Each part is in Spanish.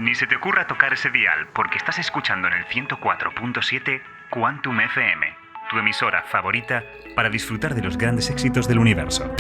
Ni se te ocurra tocar ese dial, porque estás escuchando en el 104.7 Quantum FM, tu emisora favorita para disfrutar de los grandes éxitos del universo.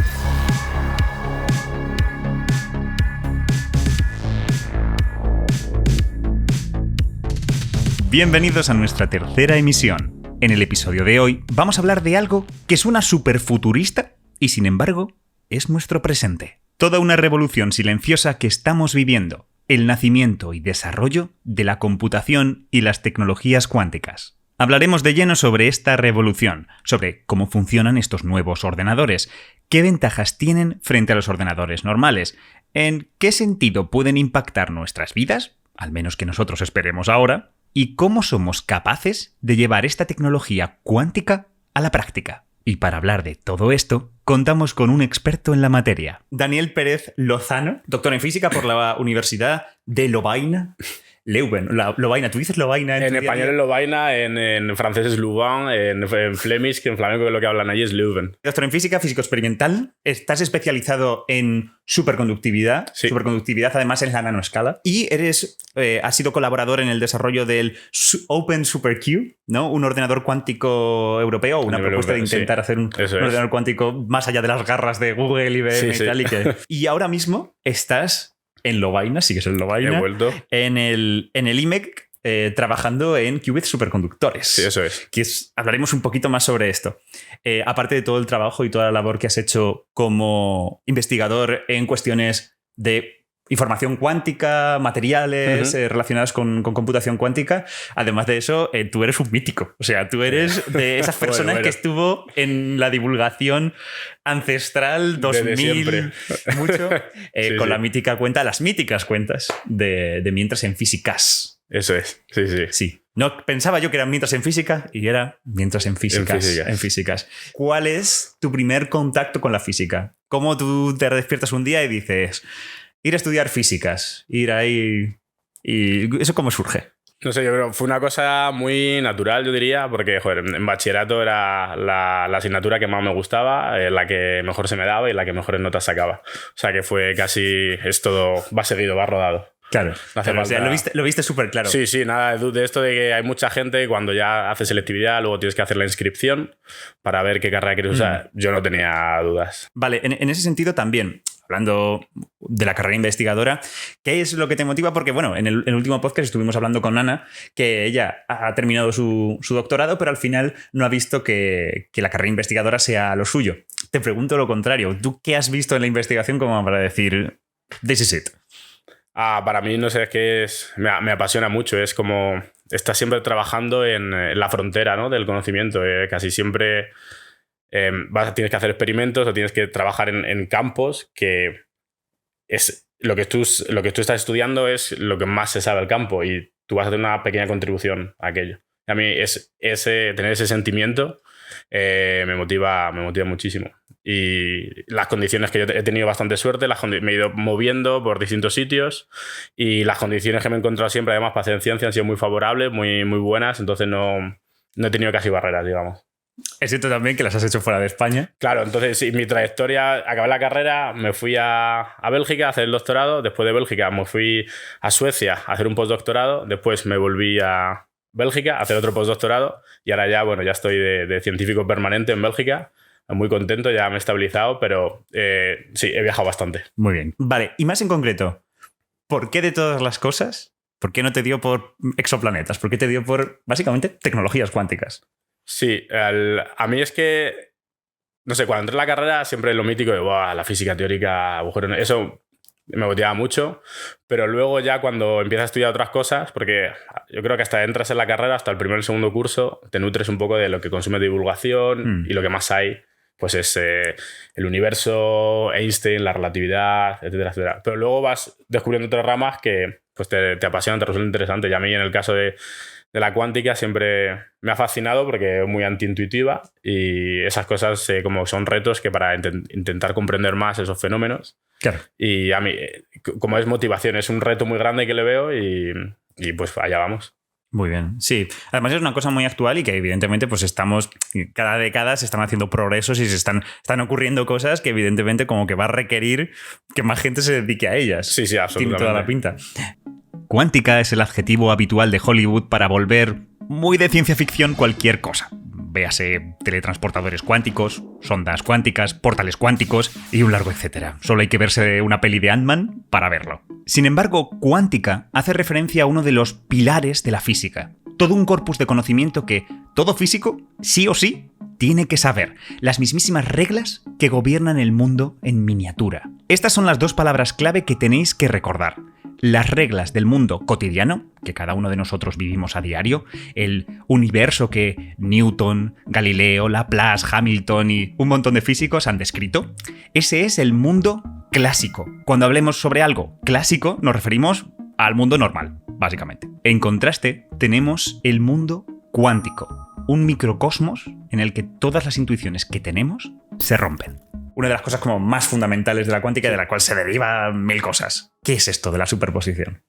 Bienvenidos a nuestra tercera emisión. En el episodio de hoy vamos a hablar de algo que suena súper futurista y sin embargo es nuestro presente. Toda una revolución silenciosa que estamos viviendo. El nacimiento y desarrollo de la computación y las tecnologías cuánticas. Hablaremos de lleno sobre esta revolución, sobre cómo funcionan estos nuevos ordenadores, qué ventajas tienen frente a los ordenadores normales, en qué sentido pueden impactar nuestras vidas, al menos que nosotros esperemos ahora, y cómo somos capaces de llevar esta tecnología cuántica a la práctica. Y para hablar de todo esto, contamos con un experto en la materia. Daniel Pérez Lozano, doctor en física por la Universidad de Lovaina. Leuven, Lovaina, ¿tú dices Lovaina? En español es Lovaina, en francés es Louvain, en flemish, que en flamenco lo que hablan allí es Leuven. Doctor en física, físico experimental. Estás especializado en superconductividad. Sí. Superconductividad, además, en la nanoescala. Y has sido colaborador en el desarrollo del Open SuperQ, ¿no? Un ordenador cuántico europeo, una propuesta de intentar hacer un ordenador cuántico más allá de las garras de Google, IBM y tal. Y ahora mismo estás en Lovaina, sigues en Lovaina. He vuelto. En el IMEC, trabajando en qubits superconductores. Sí, eso es. Hablaremos un poquito más sobre esto. Aparte de todo el trabajo y toda la labor que has hecho como investigador en cuestiones de información cuántica, materiales relacionadas con computación cuántica. Además de eso, tú eres un mítico. O sea, tú eres de esas personas que estuvo en la divulgación ancestral 2000, mucho, con la mítica cuenta, las míticas cuentas de Mientras en Físicas. Eso es, sí. No, pensaba yo que era Mientras en Física y era Mientras en Físicas. ¿Cuál es tu primer contacto con la física? ¿Cómo tú te despiertas un día y dices, ir a estudiar físicas, ir ahí? ¿Y eso cómo surge? No sé, yo creo que fue una cosa muy natural, yo diría, porque joder, en bachillerato era la asignatura que más me gustaba, la que mejor se me daba y la que mejores notas sacaba. O sea que fue casi, es todo, va seguido, va rodado. Claro, no hace o sea, lo viste súper claro. Sí, nada de esto de que hay mucha gente cuando ya hace selectividad, luego tienes que hacer la inscripción para ver qué carrera quieres usar. Yo no tenía dudas. Vale, en ese sentido también, hablando de la carrera investigadora, ¿qué es lo que te motiva? Porque, bueno, en el último podcast estuvimos hablando con Ana, que ella ha terminado su doctorado, pero al final no ha visto que la carrera investigadora sea lo suyo. Te pregunto lo contrario. ¿Tú qué has visto en la investigación como para decir, this is it? Para mí, no sé, es que me apasiona mucho. Es como estás siempre trabajando en la frontera, ¿no?, del conocimiento. Casi siempre tienes que hacer experimentos o tienes que trabajar en campos que es lo que tú estás estudiando es lo que más se sabe del campo y tú vas a hacer una pequeña contribución a aquello. A mí tener ese sentimiento me motiva muchísimo. Y las condiciones que yo he tenido bastante suerte, me he ido moviendo por distintos sitios y las condiciones que me he encontrado siempre, además, para hacer ciencia han sido muy favorables, muy, muy buenas, entonces no he tenido casi barreras, digamos. Es cierto también que las has hecho fuera de España. Claro, entonces sí, mi trayectoria, acabé la carrera, me fui a Bélgica a hacer el doctorado, después de Bélgica me fui a Suecia a hacer un postdoctorado, después me volví a Bélgica a hacer otro postdoctorado y ahora ya estoy de científico permanente en Bélgica. Muy contento, ya me he estabilizado, pero sí, he viajado bastante. Muy bien. Vale, y más en concreto, ¿por qué de todas las cosas? ¿Por qué no te dio por exoplanetas? ¿Por qué te dio por, básicamente, tecnologías cuánticas? Sí, a mí es que, no sé, cuando entré en la carrera siempre lo mítico de la física teórica, agujeros, eso me motivaba mucho, pero luego ya cuando empiezas a estudiar otras cosas, porque yo creo que hasta entras en la carrera, hasta el primer y el segundo curso, te nutres un poco de lo que consumes de divulgación y lo que más hay pues es el universo, Einstein, la relatividad, etcétera, etcétera. Pero luego vas descubriendo otras ramas que pues te apasionan, te resultan interesantes. Y a mí, en el caso de la cuántica, siempre me ha fascinado porque es muy antiintuitiva y esas cosas como son retos que para intentar comprender más esos fenómenos. Claro. Y a mí, como es motivación, es un reto muy grande que le veo y pues allá vamos. Muy bien, sí. Además es una cosa muy actual y que evidentemente pues cada década se están haciendo progresos y están ocurriendo cosas que evidentemente como que va a requerir que más gente se dedique a ellas. Sí, absolutamente. Tiene toda la pinta. Cuántica es el adjetivo habitual de Hollywood para volver muy de ciencia ficción cualquier cosa. Véase teletransportadores cuánticos, sondas cuánticas, portales cuánticos y un largo etcétera. Solo hay que verse una peli de Ant-Man para verlo. Sin embargo, cuántica hace referencia a uno de los pilares de la física. Todo un corpus de conocimiento que todo físico, sí o sí, tiene que saber. Las mismísimas reglas que gobiernan el mundo en miniatura. Estas son las dos palabras clave que tenéis que recordar. Las reglas del mundo cotidiano, que cada uno de nosotros vivimos a diario, el universo que Newton, Galileo, Laplace, Hamilton y un montón de físicos han descrito, ese es el mundo clásico. Cuando hablemos sobre algo clásico, nos referimos al mundo normal, básicamente. En contraste, tenemos el mundo cuántico, un microcosmos en el que todas las intuiciones que tenemos se rompen. Una de las cosas como más fundamentales de la cuántica y de la cual se derivan mil cosas. ¿Qué es esto de la superposición?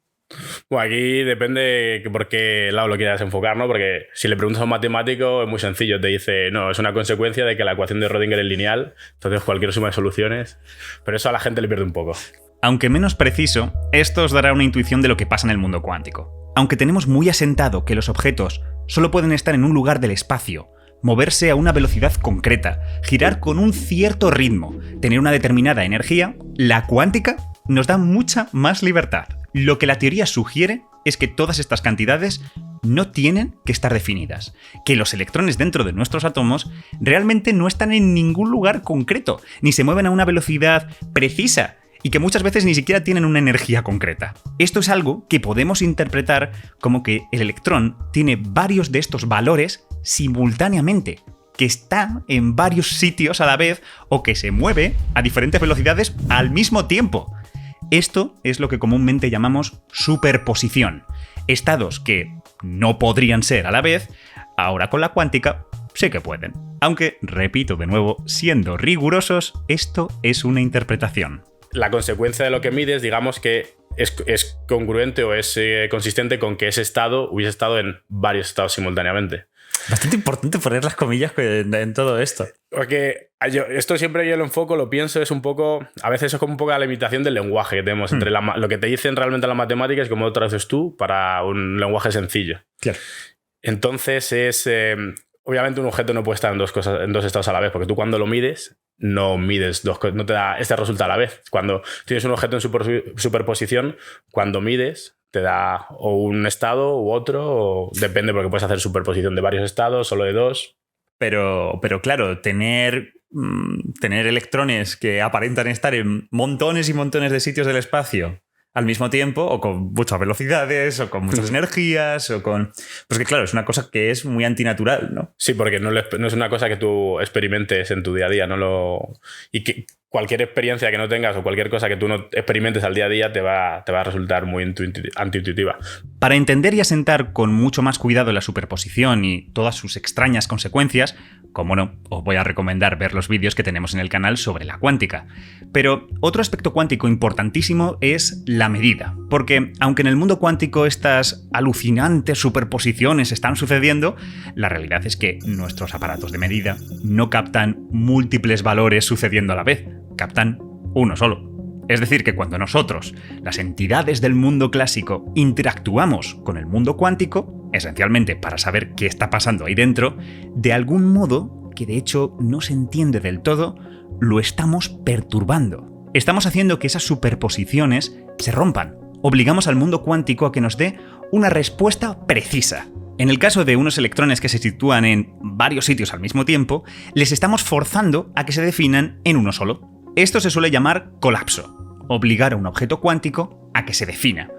Bueno, aquí depende por qué lado lo quieras enfocar, ¿no? Porque si le preguntas a un matemático es muy sencillo. Te dice, no, es una consecuencia de que la ecuación de Rödinger es lineal, entonces cualquier suma de soluciones. Pero eso a la gente le pierde un poco. Aunque menos preciso, esto os dará una intuición de lo que pasa en el mundo cuántico. Aunque tenemos muy asentado que los objetos solo pueden estar en un lugar del espacio, moverse a una velocidad concreta, girar con un cierto ritmo, tener una determinada energía, la cuántica nos da mucha más libertad. Lo que la teoría sugiere es que todas estas cantidades no tienen que estar definidas, que los electrones dentro de nuestros átomos realmente no están en ningún lugar concreto, ni se mueven a una velocidad precisa, y que muchas veces ni siquiera tienen una energía concreta. Esto es algo que podemos interpretar como que el electrón tiene varios de estos valores simultáneamente, que está en varios sitios a la vez o que se mueve a diferentes velocidades al mismo tiempo. Esto es lo que comúnmente llamamos superposición. Estados que no podrían ser a la vez, ahora con la cuántica sí que pueden. Aunque, repito de nuevo, siendo rigurosos, esto es una interpretación. La consecuencia de lo que mides, digamos que es congruente o es consistente con que ese estado hubiese estado en varios estados simultáneamente. Bastante importante poner las comillas en todo esto. Porque esto siempre yo lo enfoco, lo pienso, es un poco, a veces es como un poco la limitación del lenguaje que tenemos entre lo que te dicen realmente las matemáticas y cómo lo traduces tú para un lenguaje sencillo. Claro. Entonces obviamente un objeto no puede estar en dos estados a la vez, porque tú cuando lo mides no mides dos cosas, no te da este resultado a la vez. Cuando tienes un objeto en superposición, cuando mides te da o un estado u otro, o depende, porque puedes hacer superposición de varios estados, solo de dos. Pero claro, tener electrones que aparentan estar en montones y montones de sitios del espacio al mismo tiempo, o con muchas velocidades, o con muchas energías, o con... Pues que claro, es una cosa que es muy antinatural, ¿no? Sí, porque no es una cosa que tú experimentes en tu día a día, y que cualquier experiencia que no tengas o cualquier cosa que tú no experimentes al día a día te va a resultar muy antiintuitiva. Para entender y asentar con mucho más cuidado la superposición y todas sus extrañas consecuencias, como no, os voy a recomendar ver los vídeos que tenemos en el canal sobre la cuántica. Pero otro aspecto cuántico importantísimo es la medida, porque aunque en el mundo cuántico estas alucinantes superposiciones están sucediendo, la realidad es que nuestros aparatos de medida no captan múltiples valores sucediendo a la vez, captan uno solo. Es decir, que cuando nosotros, las entidades del mundo clásico, interactuamos con el mundo cuántico, esencialmente para saber qué está pasando ahí dentro, de algún modo, que de hecho no se entiende del todo, lo estamos perturbando. Estamos haciendo que esas superposiciones se rompan. Obligamos al mundo cuántico a que nos dé una respuesta precisa. En el caso de unos electrones que se sitúan en varios sitios al mismo tiempo, les estamos forzando a que se definan en uno solo. Esto se suele llamar colapso, obligar a un objeto cuántico a que se defina.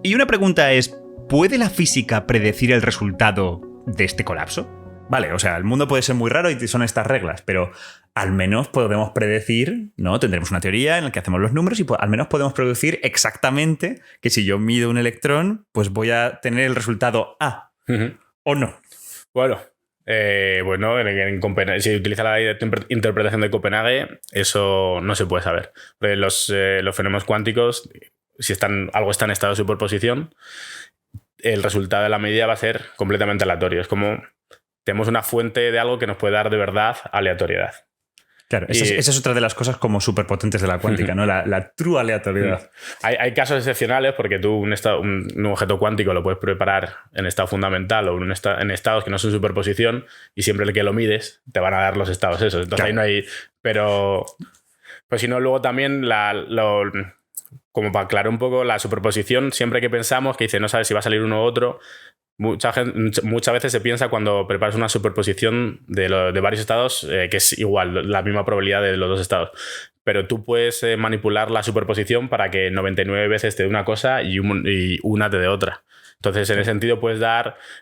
Y una pregunta es, ¿puede la física predecir el resultado de este colapso? Vale, o sea, el mundo puede ser muy raro y son estas reglas, pero al menos podemos predecir, ¿no? Tendremos una teoría en la que hacemos los números y al menos podemos predecir exactamente que si yo mido un electrón, pues voy a tener el resultado A, ¿o no? Bueno, en Copenhague, si utiliza la interpretación de Copenhague, eso no se puede saber. Los fenómenos cuánticos, si algo está en estado de superposición, el resultado de la medida va a ser completamente aleatorio. Es como tenemos una fuente de algo que nos puede dar de verdad aleatoriedad. Claro, esa es otra de las cosas como súper potentes de la cuántica, ¿no? La true aleatoriedad. Hay casos excepcionales porque tú un objeto cuántico lo puedes preparar en estado fundamental o en estados que no son superposición, y siempre el que lo mides te van a dar los estados esos. Entonces ahí no hay... Pero pues si no, luego también como para aclarar un poco la superposición, siempre que pensamos que dice no sabes si va a salir uno u otro, muchas veces se piensa cuando preparas una superposición de varios estados que es igual, la misma probabilidad de los dos estados. Pero tú puedes manipular la superposición para que 99 veces te dé una cosa y una te dé otra. Entonces, en ese sentido,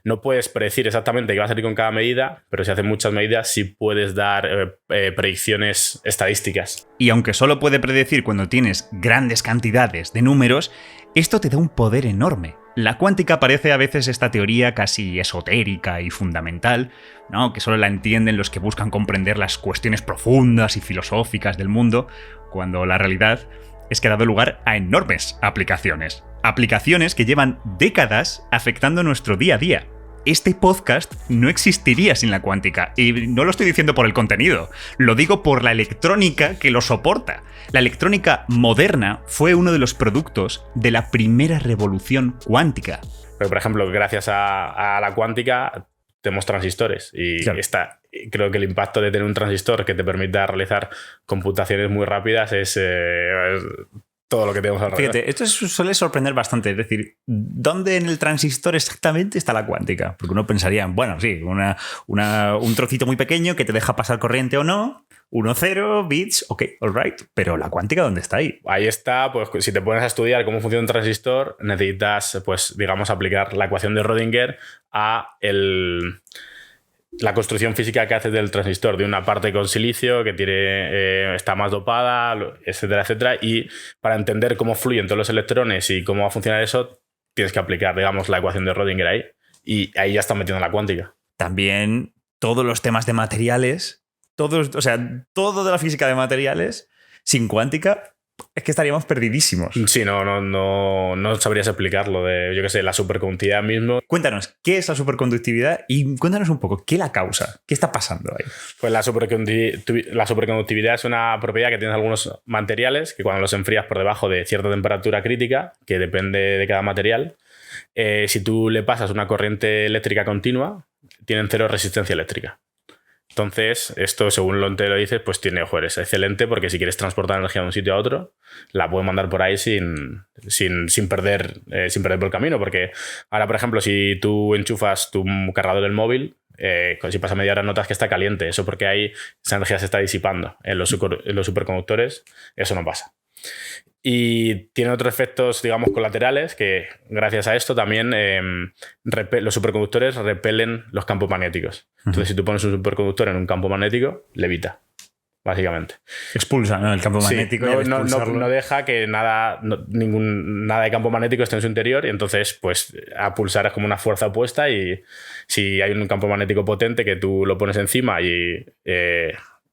no puedes predecir exactamente qué va a salir con cada medida, pero si haces muchas medidas, sí puedes dar predicciones estadísticas. Y aunque solo puede predecir cuando tienes grandes cantidades de números, esto te da un poder enorme. La cuántica parece a veces esta teoría casi esotérica y fundamental, ¿no? Que solo la entienden los que buscan comprender las cuestiones profundas y filosóficas del mundo, cuando la realidad es que ha dado lugar a enormes aplicaciones. Aplicaciones que llevan décadas afectando nuestro día a día. Este podcast no existiría sin la cuántica. Y no lo estoy diciendo por el contenido, lo digo por la electrónica que lo soporta. La electrónica moderna fue uno de los productos de la primera revolución cuántica. Pero, por ejemplo, gracias a la cuántica tenemos transistores. Y claro, creo que el impacto de tener un transistor que te permita realizar computaciones muy rápidas es todo lo que tenemos alrededor. Fíjate, esto suele sorprender bastante. Es decir, ¿dónde en el transistor exactamente está la cuántica? Porque uno pensaría, bueno, sí, un trocito muy pequeño que te deja pasar corriente o no, 1, 0, bits, ok, all right. Pero la cuántica, ¿dónde está ahí? Ahí está, pues si te pones a estudiar cómo funciona un transistor, necesitas, pues, digamos, aplicar la ecuación de Rödinger a la construcción física que haces del transistor, de una parte con silicio que está más dopada, etcétera, etcétera. Y para entender cómo fluyen todos los electrones y cómo va a funcionar eso, tienes que aplicar, digamos, la ecuación de Rödinger ahí. Y ahí ya están metiendo la cuántica. También todos los temas de materiales, toda la física de materiales, sin cuántica, es que estaríamos perdidísimos. Sí, no sabrías explicarlo de, yo qué sé, la superconductividad mismo. Cuéntanos, ¿qué es la superconductividad? Y cuéntanos un poco, ¿qué la causa? ¿Qué está pasando ahí? Pues la superconductividad es una propiedad que tienen algunos materiales que cuando los enfrías por debajo de cierta temperatura crítica, que depende de cada material, si tú le pasas una corriente eléctrica continua, tienen cero resistencia eléctrica. Entonces, esto, según te lo dices, pues es excelente porque si quieres transportar energía de un sitio a otro, la puedes mandar por ahí sin perder por el camino. Porque ahora, por ejemplo, si tú enchufas tu cargador del móvil, si pasa media hora notas que está caliente. Eso porque ahí esa energía se está disipando. En los superconductores eso no pasa. Y tiene otros efectos, digamos, colaterales que gracias a esto también los superconductores repelen los campos magnéticos. Entonces, si tú pones un superconductor en un campo magnético, levita, básicamente. Expulsa, ¿no? El campo magnético. No deja que nada de campo magnético esté en su interior, y entonces, pues, a pulsar es como una fuerza opuesta, y si hay un campo magnético potente que tú lo pones encima y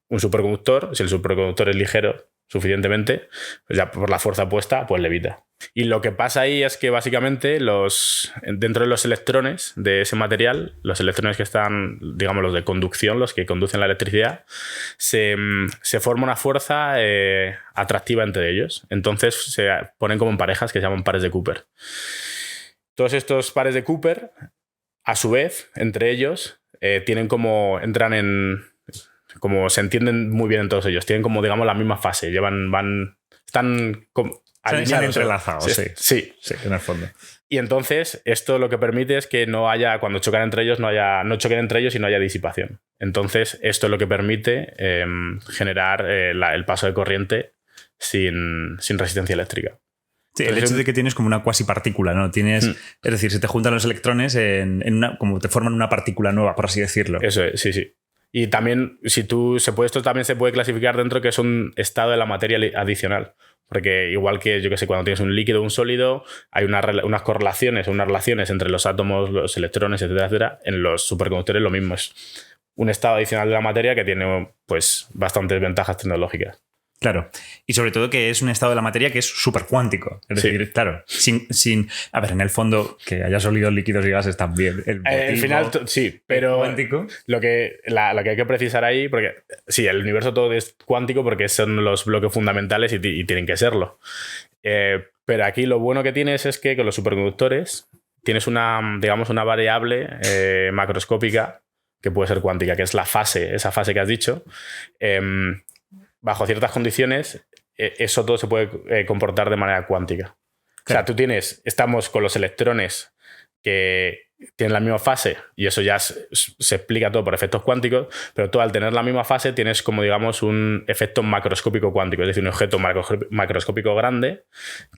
un superconductor, si el superconductor es ligero suficientemente, pues ya por la fuerza opuesta, pues levita. Y lo que pasa ahí es que básicamente dentro de los electrones de ese material, los electrones que están, digamos, los de conducción, los que conducen la electricidad, se forma una fuerza atractiva entre ellos. Entonces se ponen como en parejas que se llaman pares de Cooper. Todos estos pares de Cooper, a su vez, entre ellos, como se entienden muy bien en todos ellos. Tienen como, digamos, la misma fase. Están alineados. Entrelazados, sí, en el fondo. Y entonces, esto lo que permite es que cuando chocan entre ellos, no choquen entre ellos y no haya disipación. Entonces, esto es lo que permite generar el paso de corriente sin resistencia eléctrica. Sí, el hecho de que tienes como una cuasipartícula, ¿no? Es decir, se te juntan los electrones como te forman una partícula nueva, por así decirlo. Eso es, sí. Y también, esto también se puede clasificar dentro que es un estado de la materia adicional. Porque igual que, yo que sé, cuando tienes un líquido o un sólido, hay unas correlaciones o unas relaciones entre los átomos, los electrones, etcétera, etcétera. En los superconductores lo mismo. Es un estado adicional de la materia que tiene, pues, bastantes ventajas tecnológicas. Claro. Y sobre todo que es un estado de la materia que es súper cuántico. Es decir, claro, a ver, en el fondo, que haya sólidos, líquidos y gases también. Al final, sí, pero cuántico. Lo que hay que precisar ahí, porque sí, el universo todo es cuántico porque son los bloques fundamentales y tienen que serlo. Pero aquí lo bueno que tienes es que con los superconductores tienes una variable macroscópica que puede ser cuántica, que es esa fase que has dicho. Bajo ciertas condiciones, eso todo se puede comportar de manera cuántica. Claro. O sea, estamos con los electrones que tienen la misma fase y eso ya se explica todo por efectos cuánticos, pero tú al tener la misma fase tienes como, digamos, un efecto macroscópico cuántico, es decir, un objeto macroscópico grande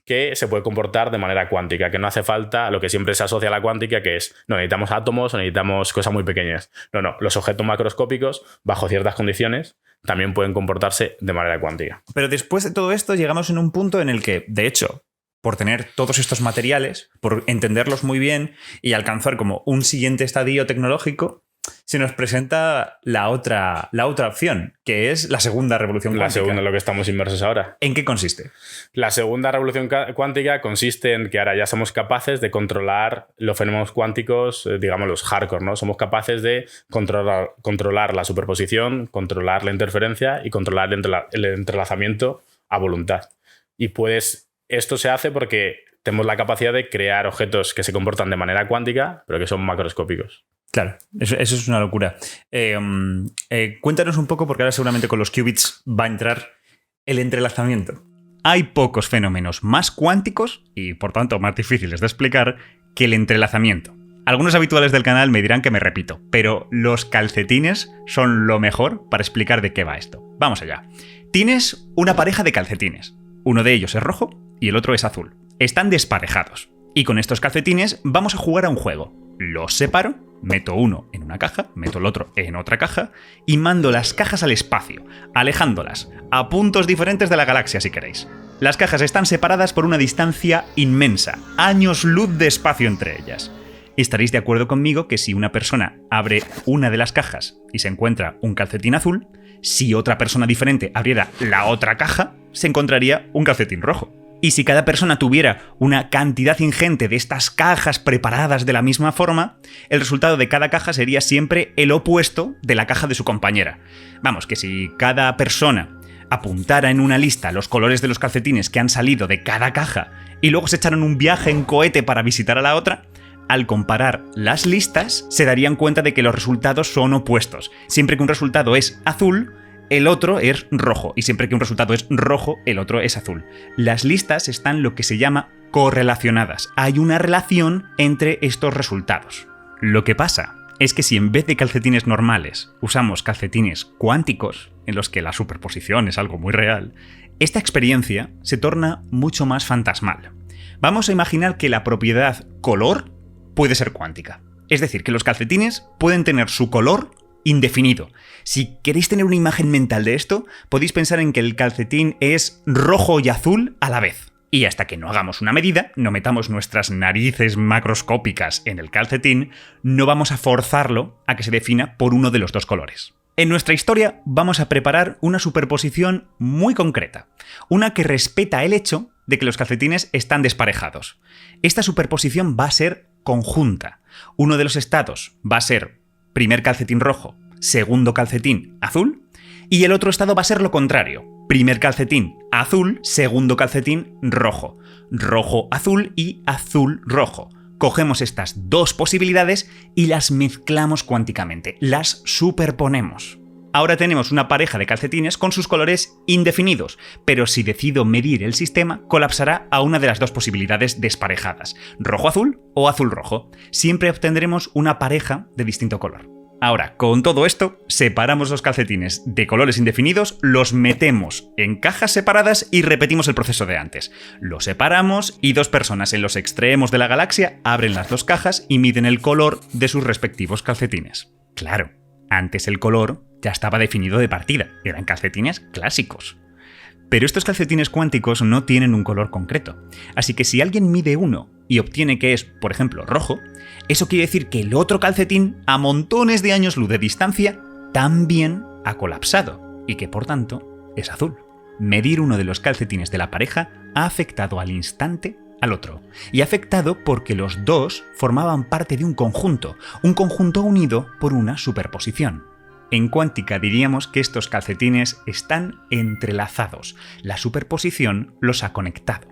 que se puede comportar de manera cuántica, que no hace falta lo que siempre se asocia a la cuántica, que es, no necesitamos átomos o necesitamos cosas muy pequeñas. No, los objetos macroscópicos, bajo ciertas condiciones, también pueden comportarse de manera cuántica. Pero después de todo esto llegamos en un punto en el que, de hecho, por tener todos estos materiales, por entenderlos muy bien y alcanzar como un siguiente estadio tecnológico, se nos presenta la otra opción, que es la segunda revolución cuántica. La segunda, lo que estamos inmersos ahora. ¿En qué consiste? La segunda revolución cuántica consiste en que ahora ya somos capaces de controlar los fenómenos cuánticos, digamos los hardcore, ¿no? Somos capaces de controlar la superposición, controlar la interferencia y controlar el entrelazamiento a voluntad. Y esto se hace porque tenemos la capacidad de crear objetos que se comportan de manera cuántica, pero que son macroscópicos. Claro, eso es una locura. Cuéntanos un poco, porque ahora seguramente con los qubits va a entrar el entrelazamiento. Hay pocos fenómenos más cuánticos y, por tanto, más difíciles de explicar que el entrelazamiento. Algunos habituales del canal me dirán que me repito, pero los calcetines son lo mejor para explicar de qué va esto. Vamos allá. Tienes una pareja de calcetines. Uno de ellos es rojo y el otro es azul. Están desparejados. Y con estos calcetines vamos a jugar a un juego. Los separo, meto uno en una caja, meto el otro en otra caja y mando las cajas al espacio, alejándolas a puntos diferentes de la galaxia si queréis. Las cajas están separadas por una distancia inmensa, años luz de espacio entre ellas. Estaréis de acuerdo conmigo que si una persona abre una de las cajas y se encuentra un calcetín azul, si otra persona diferente abriera la otra caja, se encontraría un calcetín rojo. Y si cada persona tuviera una cantidad ingente de estas cajas preparadas de la misma forma, el resultado de cada caja sería siempre el opuesto de la caja de su compañera. Vamos, que si cada persona apuntara en una lista los colores de los calcetines que han salido de cada caja y luego se echaran un viaje en cohete para visitar a la otra, al comparar las listas se darían cuenta de que los resultados son opuestos. Siempre que un resultado es azul, el otro es rojo, y siempre que un resultado es rojo, el otro es azul. Las listas están lo que se llama correlacionadas. Hay una relación entre estos resultados. Lo que pasa es que si en vez de calcetines normales usamos calcetines cuánticos, en los que la superposición es algo muy real, esta experiencia se torna mucho más fantasmal. Vamos a imaginar que la propiedad color puede ser cuántica. Es decir, que los calcetines pueden tener su color indefinido. Si queréis tener una imagen mental de esto, podéis pensar en que el calcetín es rojo y azul a la vez. Y hasta que no hagamos una medida, no metamos nuestras narices macroscópicas en el calcetín, no vamos a forzarlo a que se defina por uno de los dos colores. En nuestra historia vamos a preparar una superposición muy concreta, una que respeta el hecho de que los calcetines están desparejados. Esta superposición va a ser conjunta. Uno de los estados va a ser primer calcetín rojo, segundo calcetín azul, y el otro estado va a ser lo contrario. Primer calcetín azul, segundo calcetín rojo. Rojo azul y azul rojo. Cogemos estas dos posibilidades y las mezclamos cuánticamente, las superponemos. Ahora tenemos una pareja de calcetines con sus colores indefinidos, pero si decido medir el sistema, colapsará a una de las dos posibilidades desparejadas, rojo-azul o azul-rojo. Siempre obtendremos una pareja de distinto color. Ahora, con todo esto, separamos los calcetines de colores indefinidos, los metemos en cajas separadas y repetimos el proceso de antes. Los separamos y dos personas en los extremos de la galaxia abren las dos cajas y miden el color de sus respectivos calcetines. Claro, antes el color ya estaba definido de partida, eran calcetines clásicos. Pero estos calcetines cuánticos no tienen un color concreto, así que si alguien mide uno y obtiene que es, por ejemplo, rojo, eso quiere decir que el otro calcetín, a montones de años luz de distancia, también ha colapsado y que, por tanto, es azul. medir uno de los calcetines de la pareja ha afectado al instante al otro. Y ha afectado porque los dos formaban parte de un conjunto unido por una superposición. En cuántica diríamos que estos calcetines están entrelazados. La superposición los ha conectado.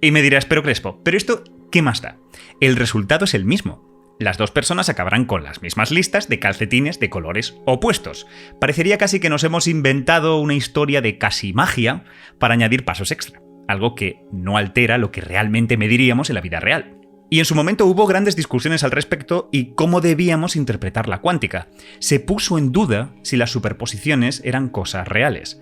Y me dirás, pero Crespo, ¿pero esto qué más da? El resultado es el mismo. Las dos personas acabarán con las mismas listas de calcetines de colores opuestos. Parecería casi que nos hemos inventado una historia de casi magia para añadir pasos extra, algo que no altera lo que realmente mediríamos en la vida real. Y en su momento hubo grandes discusiones al respecto y cómo debíamos interpretar la cuántica. Se puso en duda si las superposiciones eran cosas reales.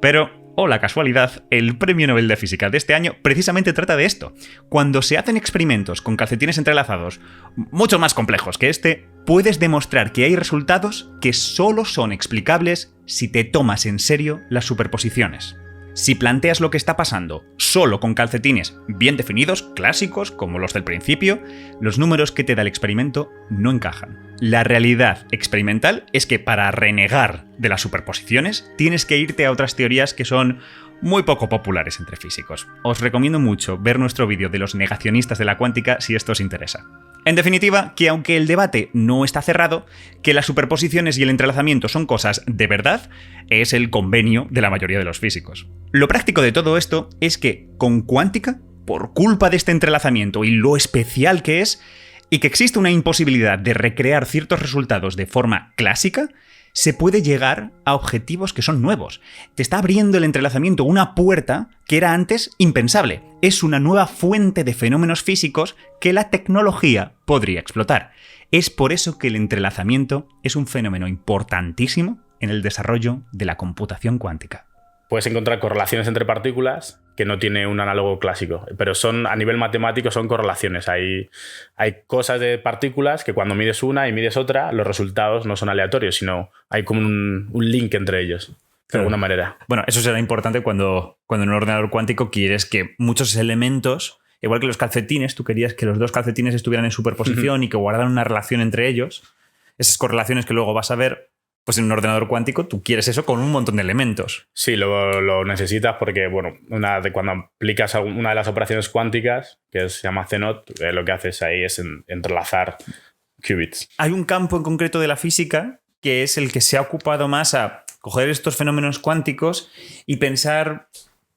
Pero, oh la casualidad, el Premio Nobel de Física de este año precisamente trata de esto. Cuando se hacen experimentos con calcetines entrelazados, mucho más complejos que este, puedes demostrar que hay resultados que solo son explicables si te tomas en serio las superposiciones. Si planteas lo que está pasando solo con calcetines bien definidos, clásicos, como los del principio, los números que te da el experimento no encajan. La realidad experimental es que para renegar de las superposiciones tienes que irte a otras teorías que son muy poco populares entre físicos. Os recomiendo mucho ver nuestro vídeo de los negacionistas de la cuántica si esto os interesa. En definitiva, que aunque el debate no está cerrado, que las superposiciones y el entrelazamiento son cosas de verdad, es el convenio de la mayoría de los físicos. Lo práctico de todo esto es que con cuántica, por culpa de este entrelazamiento y lo especial que es, y que existe una imposibilidad de recrear ciertos resultados de forma clásica, se puede llegar a objetivos que son nuevos. Te está abriendo el entrelazamiento una puerta que era antes impensable. Es una nueva fuente de fenómenos físicos que la tecnología podría explotar. Es por eso que el entrelazamiento es un fenómeno importantísimo en el desarrollo de la computación cuántica. Puedes encontrar correlaciones entre partículas que no tiene un análogo clásico, pero son a nivel matemático son correlaciones. Hay cosas de partículas que cuando mides una y mides otra, los resultados no son aleatorios, sino hay como un link entre ellos, de alguna manera. Bueno, eso será importante cuando en un ordenador cuántico quieres que muchos elementos, igual que los calcetines, tú querías que los dos calcetines estuvieran en superposición y que guardaran una relación entre ellos. Esas correlaciones que luego vas a ver, pues en un ordenador cuántico tú quieres eso con un montón de elementos. Sí, lo necesitas porque, bueno, cuando aplicas una de las operaciones cuánticas, que se llama CNOT, lo que haces ahí es entrelazar qubits. Hay un campo en concreto de la física que es el que se ha ocupado más a coger estos fenómenos cuánticos y pensar,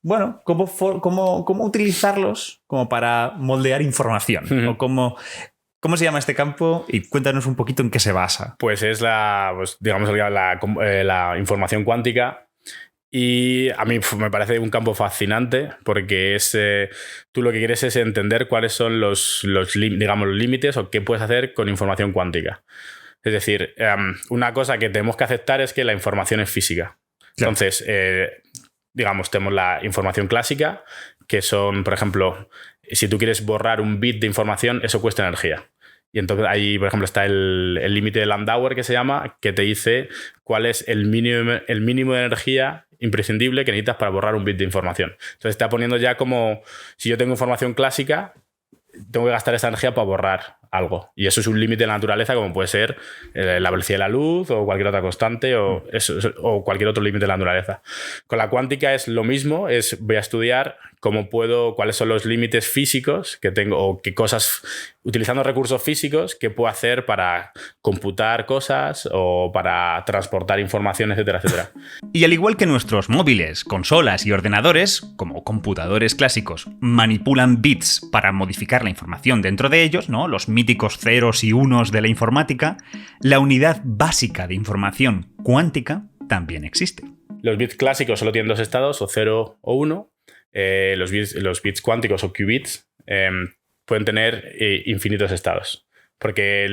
bueno, cómo utilizarlos como para moldear información o ¿Cómo se llama este campo? Y cuéntanos un poquito en qué se basa. Pues es la información cuántica. Y a mí me parece un campo fascinante porque tú lo que quieres es entender cuáles son los límites o qué puedes hacer con información cuántica. Es decir, una cosa que tenemos que aceptar es que la información es física. Claro. Entonces, tenemos la información clásica, que son, por ejemplo, si tú quieres borrar un bit de información, eso cuesta energía. Y entonces ahí, por ejemplo, está el límite de Landauer, que se llama, que te dice cuál es el mínimo de energía imprescindible que necesitas para borrar un bit de información. Entonces está poniendo ya como, si yo tengo información clásica, tengo que gastar esa energía para borrar algo. Y eso es un límite de la naturaleza, como puede ser la velocidad de la luz o cualquier otra constante o cualquier otro límite de la naturaleza. Con la cuántica es lo mismo, voy a estudiar cuáles son los límites físicos que tengo o qué cosas, utilizando recursos físicos, que puedo hacer para computar cosas o para transportar información, etcétera, etcétera. Y al igual que nuestros móviles, consolas y ordenadores, como computadores clásicos, manipulan bits para modificar la información dentro de ellos, ¿no? Los míticos ceros y unos de la informática, la unidad básica de información cuántica también existe. Los bits clásicos solo tienen dos estados, o 0 o 1. Los bits cuánticos o qubits pueden tener infinitos estados. Porque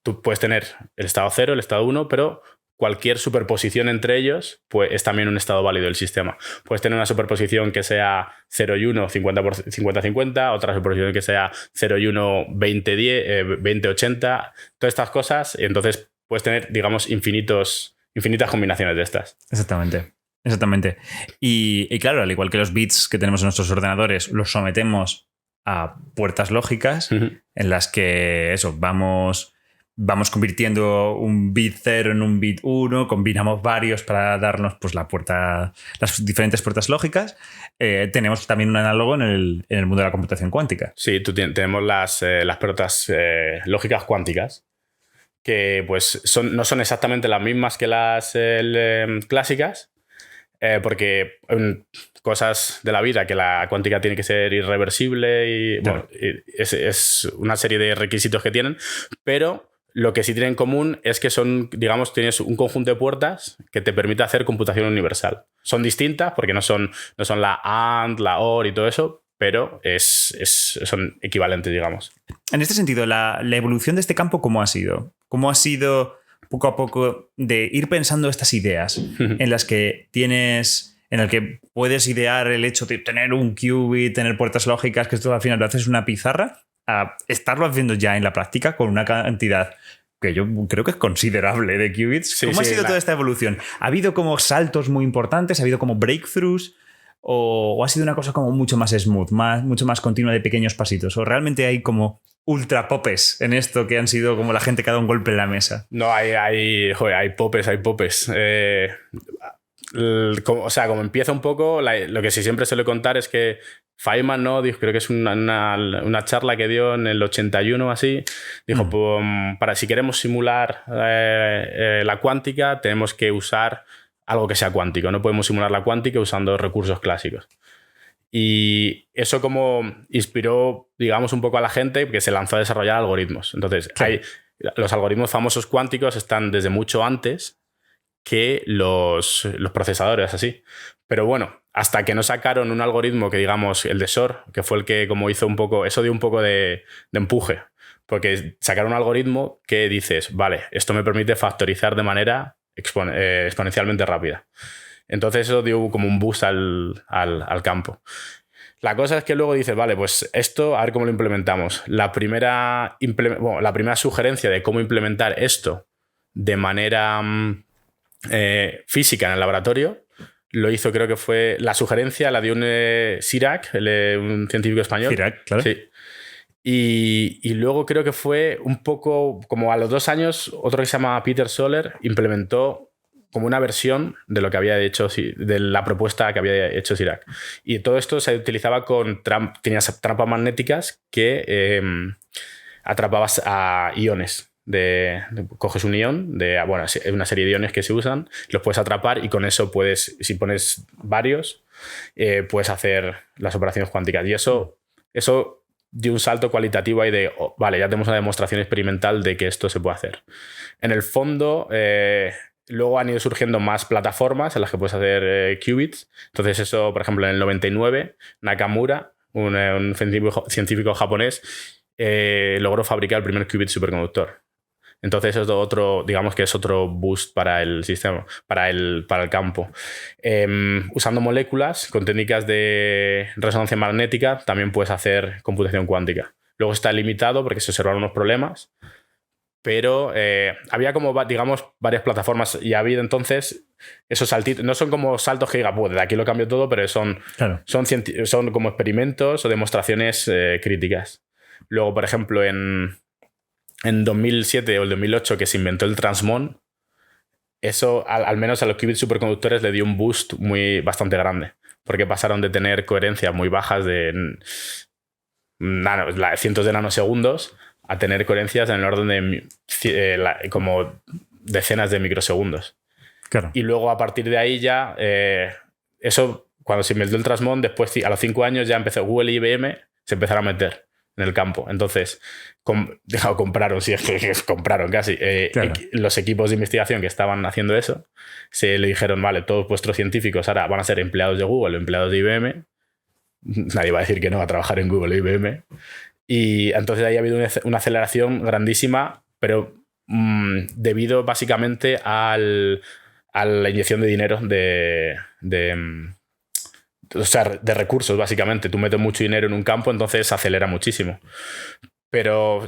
tú puedes tener el estado 0, el estado 1, pero cualquier superposición entre ellos pues, es también un estado válido del sistema. Puedes tener una superposición que sea 0 y 1, 50-50, otra superposición que sea 0 y 1, 20-10, 20-80, todas estas cosas. Y entonces puedes tener, digamos, infinitas combinaciones de estas. Exactamente. Y claro, al igual que los bits que tenemos en nuestros ordenadores, los sometemos a puertas lógicas en las que vamos vamos convirtiendo un bit 0 en un bit 1, combinamos varios para darnos pues, las diferentes puertas lógicas. Tenemos también un análogo en el mundo de la computación cuántica. Sí, tenemos las puertas lógicas cuánticas, que pues no son exactamente las mismas que las clásicas, porque cosas de la vida, que la cuántica tiene que ser irreversible y Claro. bueno, es una serie de requisitos que tienen, pero lo que sí tienen en común es que son, digamos, tienes un conjunto de puertas que te permite hacer computación universal. Son distintas porque no son la AND, la OR y todo eso, pero son equivalentes, digamos. En este sentido, la evolución de este campo, ¿cómo ha sido? ¿Cómo ha sido poco a poco de ir pensando estas ideas en las que en el que puedes idear el hecho de tener un qubit, tener puertas lógicas, que esto al final lo haces una pizarra, a estarlo haciendo ya en la práctica con una cantidad que yo creo que es considerable de qubits? Sí, ¿Cómo ha sí, sido toda esta evolución? ¿Ha habido como saltos muy importantes? ¿Ha habido como breakthroughs? ¿O ha sido una cosa como mucho más smooth, mucho más continua de pequeños pasitos? ¿O realmente hay como ultra popes en esto que han sido como la gente que ha dado un golpe en la mesa? No, hay popes, hay popes. Como empieza un poco, lo que sí siempre suelo contar es que Feynman, ¿no? Dijo, creo que es una charla que dio en el 81 o así, dijo, para si queremos simular la cuántica, tenemos que usar algo que sea cuántico. No podemos simular la cuántica usando recursos clásicos. Y eso como inspiró, digamos, un poco a la gente que se lanzó a desarrollar algoritmos. Entonces, Claro. los algoritmos famosos cuánticos están desde mucho antes que los procesadores, así. Pero bueno, hasta que no sacaron un algoritmo que, digamos, el de Shor, que fue el que como hizo un poco, eso dio un poco de empuje. Porque sacaron un algoritmo que dices, vale, esto me permite factorizar de manera exponencialmente rápida. Entonces eso dio como un boost al campo. La cosa es que luego dices, vale, pues esto, a ver cómo lo implementamos. La primera sugerencia de cómo implementar esto de manera física en el laboratorio lo hizo, creo que fue, la sugerencia la dio un Cirac, un científico español. Cirac, claro. Sí. Y luego creo que fue un poco, como a los 2 años, otro que se llama Peter Soller implementó como una versión de lo que había hecho, de la propuesta que había hecho Cirac. Y todo esto se utilizaba tenías trampas magnéticas que atrapabas a iones. Coges un ion una serie de iones que se usan, los puedes atrapar y con eso puedes, si pones varios, puedes hacer las operaciones cuánticas. Y eso dio un salto cualitativo ahí de, vale, ya tenemos una demostración experimental de que esto se puede hacer. En el fondo, luego han ido surgiendo más plataformas en las que puedes hacer qubits. Entonces eso, por ejemplo, en el 99, Nakamura, un científico japonés, logró fabricar el primer qubit superconductor. Entonces es digamos que es otro boost para el sistema, para el campo. Usando moléculas con técnicas de resonancia magnética también puedes hacer computación cuántica. Luego está limitado porque se observaron unos problemas, pero había como, digamos, varias plataformas y ha habido entonces esos saltitos. No son como saltos que diga, pues de aquí lo cambio todo, pero son como experimentos o demostraciones críticas. Luego, por ejemplo, en 2007 o el 2008 que se inventó el transmon, eso al menos a los qubits superconductores le dio un boost bastante grande, porque pasaron de tener coherencias muy bajas de cientos de nanosegundos a tener coherencias en el orden de como decenas de microsegundos. Claro. Y luego a partir de ahí ya, eso cuando se inventó el transmon, después a los 5 años ya empezó Google y IBM, se empezaron a meter en el campo. Entonces, compraron, si es que compraron casi, Claro. los equipos de investigación que estaban haciendo eso, se le dijeron, vale, todos vuestros científicos ahora van a ser empleados de Google o empleados de IBM. Nadie va a decir que no a trabajar en Google o IBM. Y entonces ahí ha habido una aceleración grandísima, pero debido básicamente a la inyección de dinero o sea, de recursos, básicamente. Tú metes mucho dinero en un campo, entonces acelera muchísimo. Pero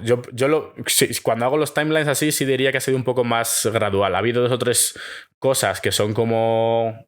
cuando hago los timelines así, sí diría que ha sido un poco más gradual. Ha habido 2 o 3 cosas que son como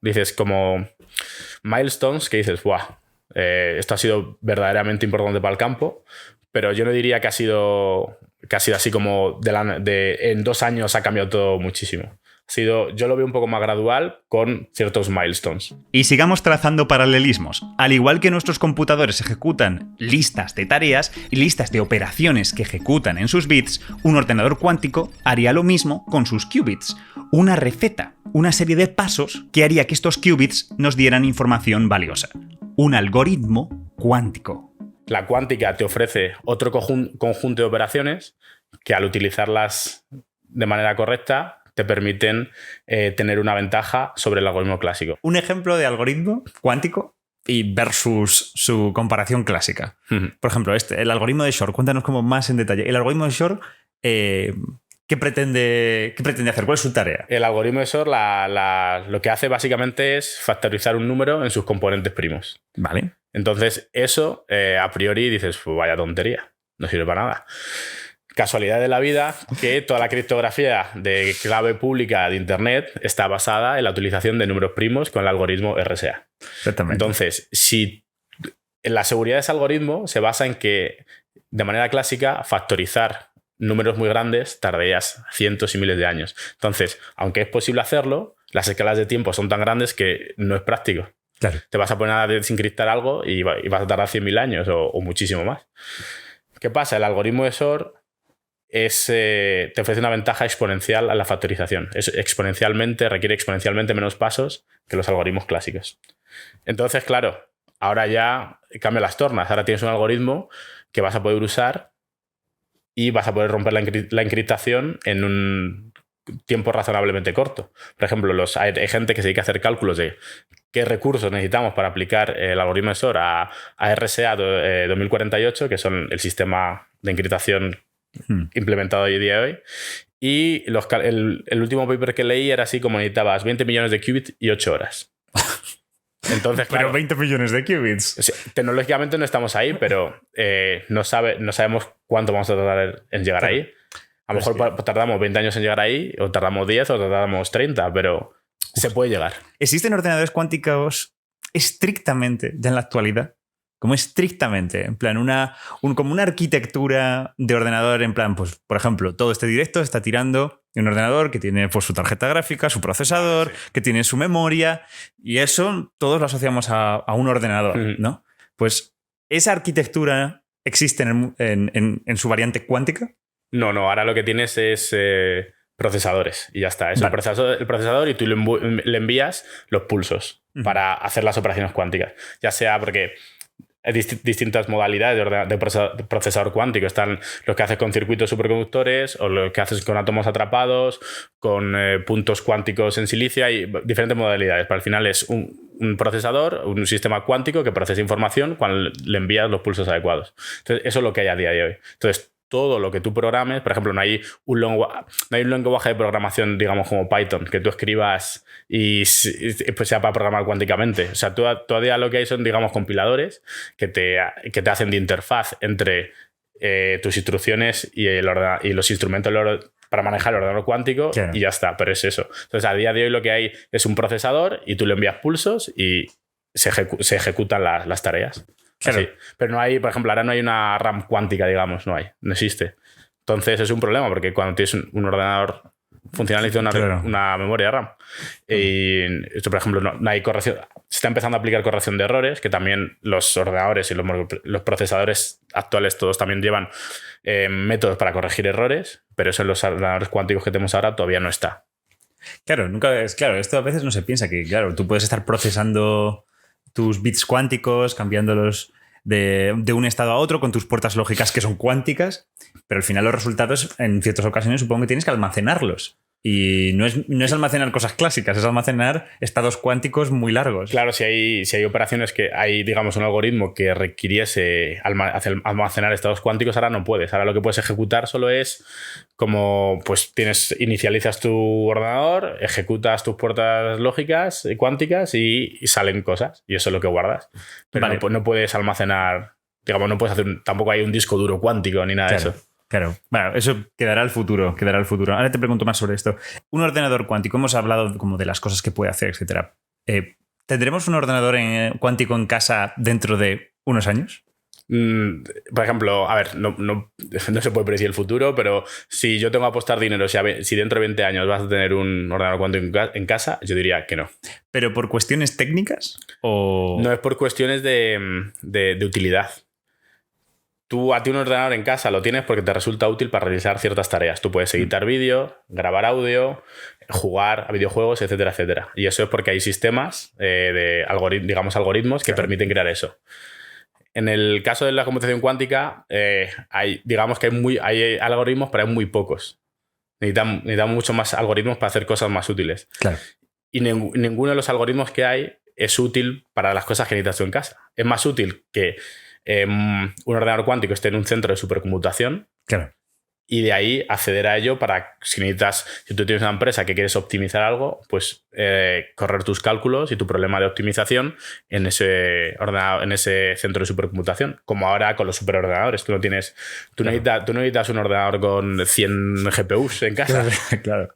milestones que dices, ¡buah! Esto ha sido verdaderamente importante para el campo, pero yo no diría que ha sido que ha sido así como en 2 años ha cambiado todo muchísimo. Yo lo veo un poco más gradual con ciertos milestones. Y sigamos trazando paralelismos. Al igual que nuestros computadores ejecutan listas de tareas y listas de operaciones que ejecutan en sus bits, un ordenador cuántico haría lo mismo con sus qubits. Una receta, una serie de pasos que haría que estos qubits nos dieran información valiosa. Un algoritmo cuántico. La cuántica te ofrece otro conjunto de operaciones que al utilizarlas de manera correcta te permiten tener una ventaja sobre el algoritmo clásico. Un ejemplo de algoritmo cuántico y versus su comparación clásica. Por ejemplo, el algoritmo de Shor. Cuéntanos como más en detalle. El algoritmo de Shor, ¿qué pretende hacer? ¿Cuál es su tarea? El algoritmo de Shor lo que hace básicamente es factorizar un número en sus componentes primos. Vale. Entonces, eso, a priori, dices, pues vaya tontería, no sirve para nada. Casualidad de la vida que toda la criptografía de clave pública de Internet está basada en la utilización de números primos con el algoritmo RSA. Exactamente. Entonces, si la seguridad de ese algoritmo se basa en que, de manera clásica, factorizar números muy grandes tardarías cientos y miles de años. Entonces, aunque es posible hacerlo, las escalas de tiempo son tan grandes que no es práctico. Claro. Te vas a poner a desencriptar algo y vas a tardar 100.000 años o muchísimo más. ¿Qué pasa? El algoritmo de Shor te ofrece una ventaja exponencial a la factorización. Requiere exponencialmente menos pasos que los algoritmos clásicos. Entonces, claro, ahora ya cambia las tornas. Ahora tienes un algoritmo que vas a poder usar y vas a poder romper la encriptación en un tiempo razonablemente corto. Por ejemplo, hay gente que se dedica a hacer cálculos de qué recursos necesitamos para aplicar el algoritmo de Shor a RSA 2048, que son el sistema de encriptación implementado hoy día de hoy. Y el último paper que leí era así como necesitabas 20 millones de qubits y 8 horas. Entonces, claro, pero 20 millones de qubits. O sea, tecnológicamente no estamos ahí, pero no sabemos cuánto vamos a tardar en llegar ahí. A lo mejor tardamos 20 años en llegar ahí, o tardamos 10, o tardamos 30, pero se puede llegar. ¿Existen ordenadores cuánticos estrictamente, ya en la actualidad? Como estrictamente, en plan, como una arquitectura de ordenador, en plan, pues, por ejemplo, todo este directo está tirando de un ordenador que tiene pues, su tarjeta gráfica, su procesador, que tiene su memoria, y eso todos lo asociamos a un ordenador, ¿no? Pues, ¿esa arquitectura existe en su variante cuántica? No, ahora lo que tienes es procesadores y ya está. Es vale. el procesador y tú le envías los pulsos para hacer las operaciones cuánticas. Ya sea porque hay distintas modalidades de procesador cuántico. Están los que haces con circuitos superconductores o los que haces con átomos atrapados, con puntos cuánticos en silicio. Hay diferentes modalidades, pero al final es un procesador, un sistema cuántico que procesa información cuando le envías los pulsos adecuados. Entonces, eso es lo que hay a día de hoy. Entonces, todo lo que tú programes, por ejemplo, no hay un lenguaje de programación, digamos, como Python, que tú escribas y pues sea para programar cuánticamente. O sea, todavía lo que hay son, digamos, compiladores que te hacen de interfaz entre tus instrucciones y los instrumentos para manejar el ordenador cuántico, claro. Y ya está, pero es eso. Entonces, a día de hoy lo que hay es un procesador y tú le envías pulsos y se ejecutan las tareas. Claro. Así. Pero no hay, por ejemplo, ahora no hay una RAM cuántica, digamos, no existe. Entonces es un problema porque cuando tienes un ordenador funcional necesita una memoria RAM. Y esto, por ejemplo, no hay corrección. Se está empezando a aplicar corrección de errores, que también los ordenadores y los procesadores actuales todos también llevan métodos para corregir errores, pero eso en los ordenadores cuánticos que tenemos ahora todavía no está. Claro, esto a veces no se piensa que, claro, tú puedes estar procesando tus bits cuánticos, cambiándolos de un estado a otro con tus puertas lógicas que son cuánticas, pero al final los resultados en ciertas ocasiones supongo que tienes que almacenarlos. Y no es almacenar cosas clásicas, es almacenar estados cuánticos muy largos. Claro, si hay operaciones que hay, digamos, un algoritmo que requiriese almacenar estados cuánticos, ahora no puedes. Ahora lo que puedes ejecutar solo es como, pues inicializas tu ordenador, ejecutas tus puertas lógicas cuánticas y salen cosas. Y eso es lo que guardas. Pero vale. no puedes almacenar, digamos, no puedes hacer, tampoco hay un disco duro cuántico ni nada de eso. Claro, bueno, eso quedará al futuro. Ahora te pregunto más sobre esto. Un ordenador cuántico, hemos hablado como de las cosas que puede hacer, etcétera. ¿Tendremos un ordenador cuántico en casa dentro de unos años? Por ejemplo, a ver, no se puede predecir el futuro, pero si yo tengo que apostar dinero, si dentro de 20 años vas a tener un ordenador cuántico en casa, yo diría que no. ¿Pero por cuestiones técnicas o...? No, es por cuestiones de utilidad. A ti un ordenador en casa lo tienes porque te resulta útil para realizar ciertas tareas. Tú puedes editar vídeo, grabar audio, jugar a videojuegos, etcétera, etcétera. Y eso es porque hay sistemas algoritmos que permiten crear eso. En el caso de la computación cuántica, hay algoritmos, pero hay muy pocos. Necesitamos mucho más algoritmos para hacer cosas más útiles. Claro. Y ninguno de los algoritmos que hay es útil para las cosas que necesitas tú en casa. Es más útil que un ordenador cuántico esté en un centro de supercomputación. Claro. Y de ahí acceder a ello para, si tú tienes una empresa que quieres optimizar algo, pues correr tus cálculos y tu problema de optimización en ese centro de supercomputación. Como ahora con los superordenadores. Tú no necesitas un ordenador con 100 GPUs en casa. Claro.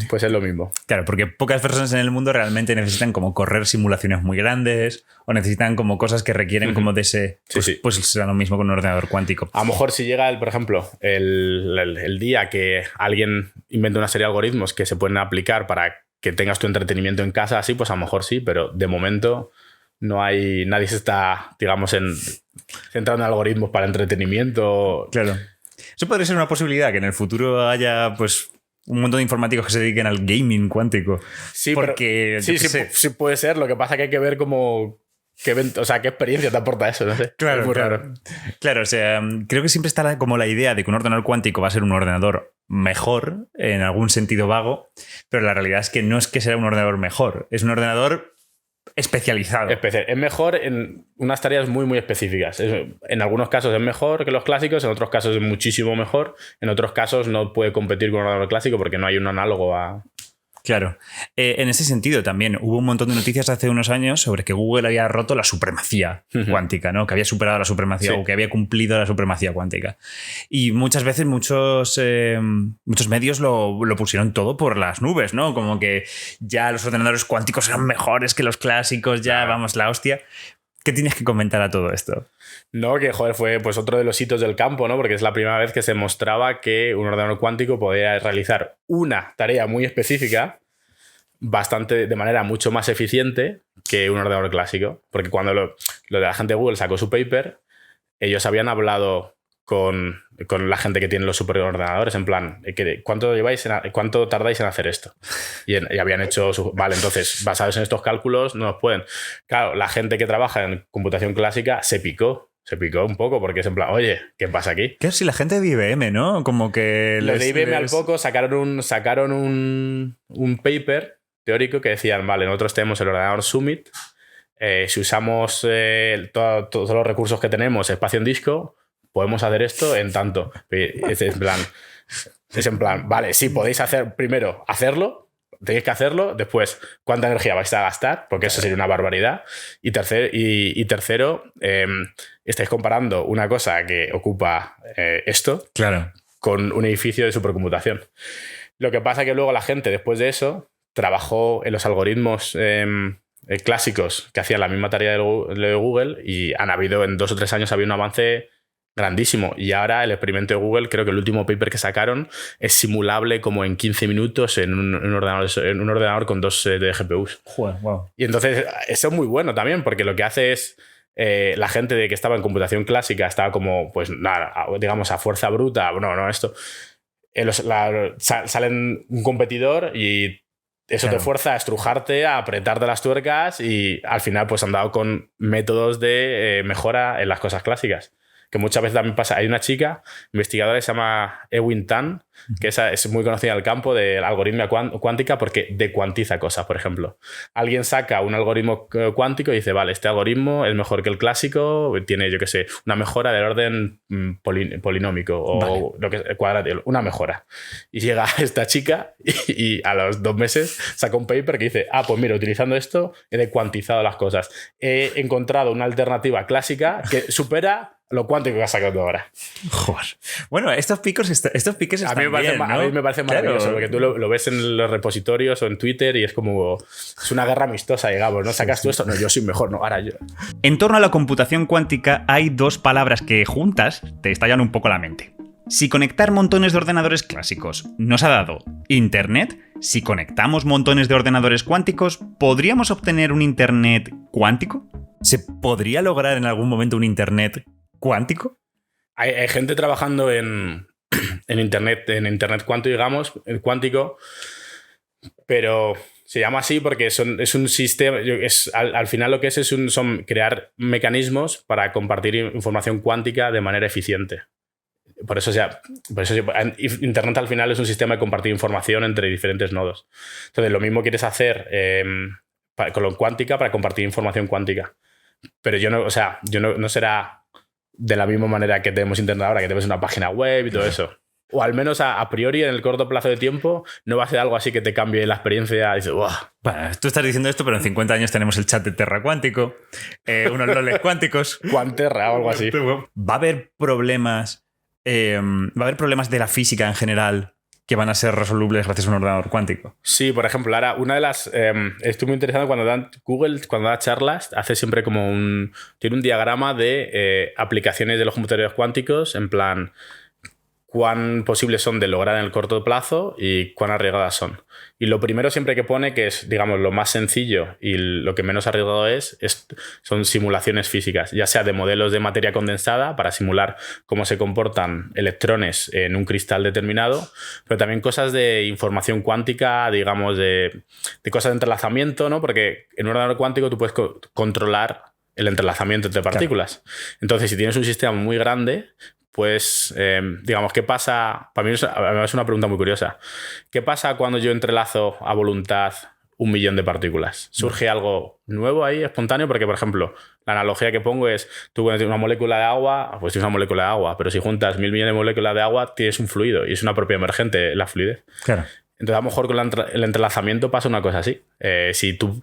Pues es lo mismo. Claro, porque pocas personas en el mundo realmente necesitan como correr simulaciones muy grandes o necesitan como cosas que requieren como de ese... Pues será lo mismo con un ordenador cuántico. A lo mejor si llega, por ejemplo, el día que alguien inventa una serie de algoritmos que se pueden aplicar para que tengas tu entretenimiento en casa, así, pues a lo mejor sí, pero de momento nadie se está, digamos, centrando en algoritmos para entretenimiento. Claro. Eso podría ser una posibilidad, que en el futuro haya, pues... un montón de informáticos que se dediquen al gaming cuántico. Sí, porque sí puede ser. Lo que pasa es que hay que ver qué experiencia te aporta eso, no sé. Claro, es muy claro. raro. Claro, o sea, creo que siempre está como la idea de que un ordenador cuántico va a ser un ordenador mejor, en algún sentido vago, pero la realidad es que no es que sea un ordenador mejor, es un ordenador especializado. Es mejor en unas tareas muy, muy específicas. En algunos casos es mejor que los clásicos, en otros casos es muchísimo mejor, en otros casos no puede competir con un ordenador clásico porque no hay un análogo a... Claro. En ese sentido también hubo un montón de noticias hace unos años sobre que Google había roto la supremacía cuántica, ¿no? Que había superado la supremacía o que había cumplido la supremacía cuántica. Y muchas veces muchos medios lo pusieron todo por las nubes, ¿no? Como que ya los ordenadores cuánticos eran mejores que los clásicos, ya vamos, la hostia. ¿Qué tienes que comentar a todo esto? No, que joder, fue pues otro de los hitos del campo, ¿no? Porque es la primera vez que se mostraba que un ordenador cuántico podía realizar una tarea muy específica de manera mucho más eficiente que un ordenador clásico. Porque cuando lo de la gente de Google sacó su paper, ellos habían hablado con la gente que tiene los superordenadores, en plan, ¿cuánto tardáis en hacer esto? Y habían hecho vale, entonces, basados en estos cálculos, no nos pueden. Claro, la gente que trabaja en computación clásica se picó un poco porque es en plan, oye, ¿qué pasa aquí? Claro, si la gente de IBM, ¿no? Como que... Los de IBM al poco sacaron un paper teórico que decían, vale, nosotros tenemos el ordenador Summit, si usamos todos los recursos que tenemos, espacio en disco, podemos hacer esto en tanto. Es en plan, vale, sí, podéis tenéis que hacerlo, después, ¿cuánta energía vais a gastar? Porque eso sería una barbaridad. Y tercero, estáis comparando una cosa que ocupa esto con un edificio de supercomputación. Lo que pasa es que luego la gente, después de eso, trabajó en los algoritmos clásicos que hacían la misma tarea de Google y en 2 o 3 años había un avance grandísimo. Y ahora el experimento de Google, creo que el último paper que sacaron es simulable como en 15 minutos en un ordenador con 2 de GPUs. Joder, wow. Y entonces eso es muy bueno también, porque lo que hace es la gente de que estaba en computación clásica estaba como, pues nada, digamos a fuerza bruta, salen un competidor y eso te fuerza a estrujarte, a apretarte las tuercas y al final pues han dado con métodos de mejora en las cosas clásicas. Que muchas veces también pasa. Hay una chica investigadora que se llama Ewing Tan, que es muy conocida en el campo de la algoritmia cuántica porque decuantiza cosas, por ejemplo. Alguien saca un algoritmo cuántico y dice, vale, este algoritmo es mejor que el clásico, tiene, yo qué sé, una mejora del orden polinómico o lo que cuadrático, una mejora. Y llega esta chica y a los 2 meses saca un paper que dice, pues mira, utilizando esto he decuantizado las cosas. He encontrado una alternativa clásica que supera lo cuántico que has sacado ahora. Joder. Bueno, estos piques están bien, ¿no? A mí me parece maravilloso, porque tú lo ves en los repositorios o en Twitter y es como... Es una guerra amistosa, digamos, ¿no? Sacas tú esto, no, yo soy mejor, no, ahora yo... En torno a la computación cuántica hay dos palabras que juntas te estallan un poco la mente. Si conectar montones de ordenadores clásicos nos ha dado Internet, si conectamos montones de ordenadores cuánticos, ¿podríamos obtener un Internet cuántico? ¿Se podría lograr en algún momento un Internet cuántico? Hay gente trabajando en Internet cuántico, digamos, cuántico, pero se llama así porque es un sistema... Al final lo que son crear mecanismos para compartir información cuántica de manera eficiente. Por eso Internet al final es un sistema de compartir información entre diferentes nodos. Entonces, lo mismo quieres hacer con lo cuántica para compartir información cuántica. Pero no será de la misma manera que tenemos Internet ahora, que tenemos una página web y todo eso. O al menos a priori, en el corto plazo de tiempo, no va a ser algo así que te cambie la experiencia. Y dices, ¡buah! Bueno, tú estás diciendo esto, pero en 50 años tenemos el chat de Terra cuántico, unos loles cuánticos. Cuanterra o algo así. ¿Va a haber problemas de la física en general que van a ser resolubles gracias a un ordenador cuántico? Sí, por ejemplo, ahora una de las... estoy muy interesado Google, cuando da charlas, hace siempre tiene un diagrama de aplicaciones de los computadores cuánticos, en plan, cuán posibles son de lograr en el corto plazo y cuán arriesgadas son. Y lo primero siempre que pone, que es, digamos, lo más sencillo y lo que menos arriesgado son simulaciones físicas, ya sea de modelos de materia condensada para simular cómo se comportan electrones en un cristal determinado, pero también cosas de información cuántica, digamos, de cosas de entrelazamiento, ¿no? Porque en un ordenador cuántico tú puedes controlar el entrelazamiento entre partículas. Claro. Entonces, si tienes un sistema muy grande, pues, digamos, ¿qué pasa? Para mí es una pregunta muy curiosa. ¿Qué pasa cuando yo entrelazo a voluntad 1 millón de partículas? ¿Surge algo nuevo ahí, espontáneo? Porque, por ejemplo, la analogía que pongo es, tú cuando tienes una molécula de agua, pues tienes una molécula de agua, pero si juntas 1.000 millones de moléculas de agua, tienes un fluido y es una propiedad emergente la fluidez. Claro. Entonces, a lo mejor con el entrelazamiento pasa una cosa así. Si tú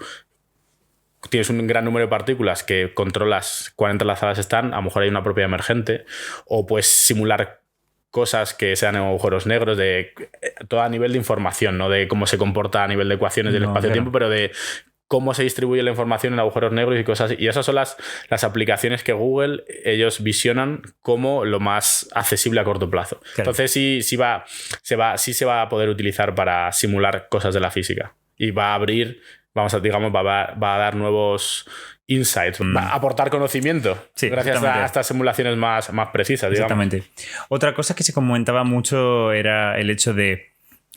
tienes un gran número de partículas que controlas cuán entrelazadas están, a lo mejor hay una propiedad emergente, o puedes simular cosas que sean agujeros negros, de todo a nivel de información, no de cómo se comporta a nivel de ecuaciones del espacio-tiempo, pero de cómo se distribuye la información en agujeros negros y cosas así. Y esas son las aplicaciones que Google, ellos visionan como lo más accesible a corto plazo. Claro. Entonces sí se va a poder utilizar para simular cosas de la física. Y va a abrir... va a dar nuevos insights, va a aportar conocimiento, sí, gracias a estas simulaciones más precisas, digamos. Exactamente. Otra cosa que se comentaba mucho era el hecho de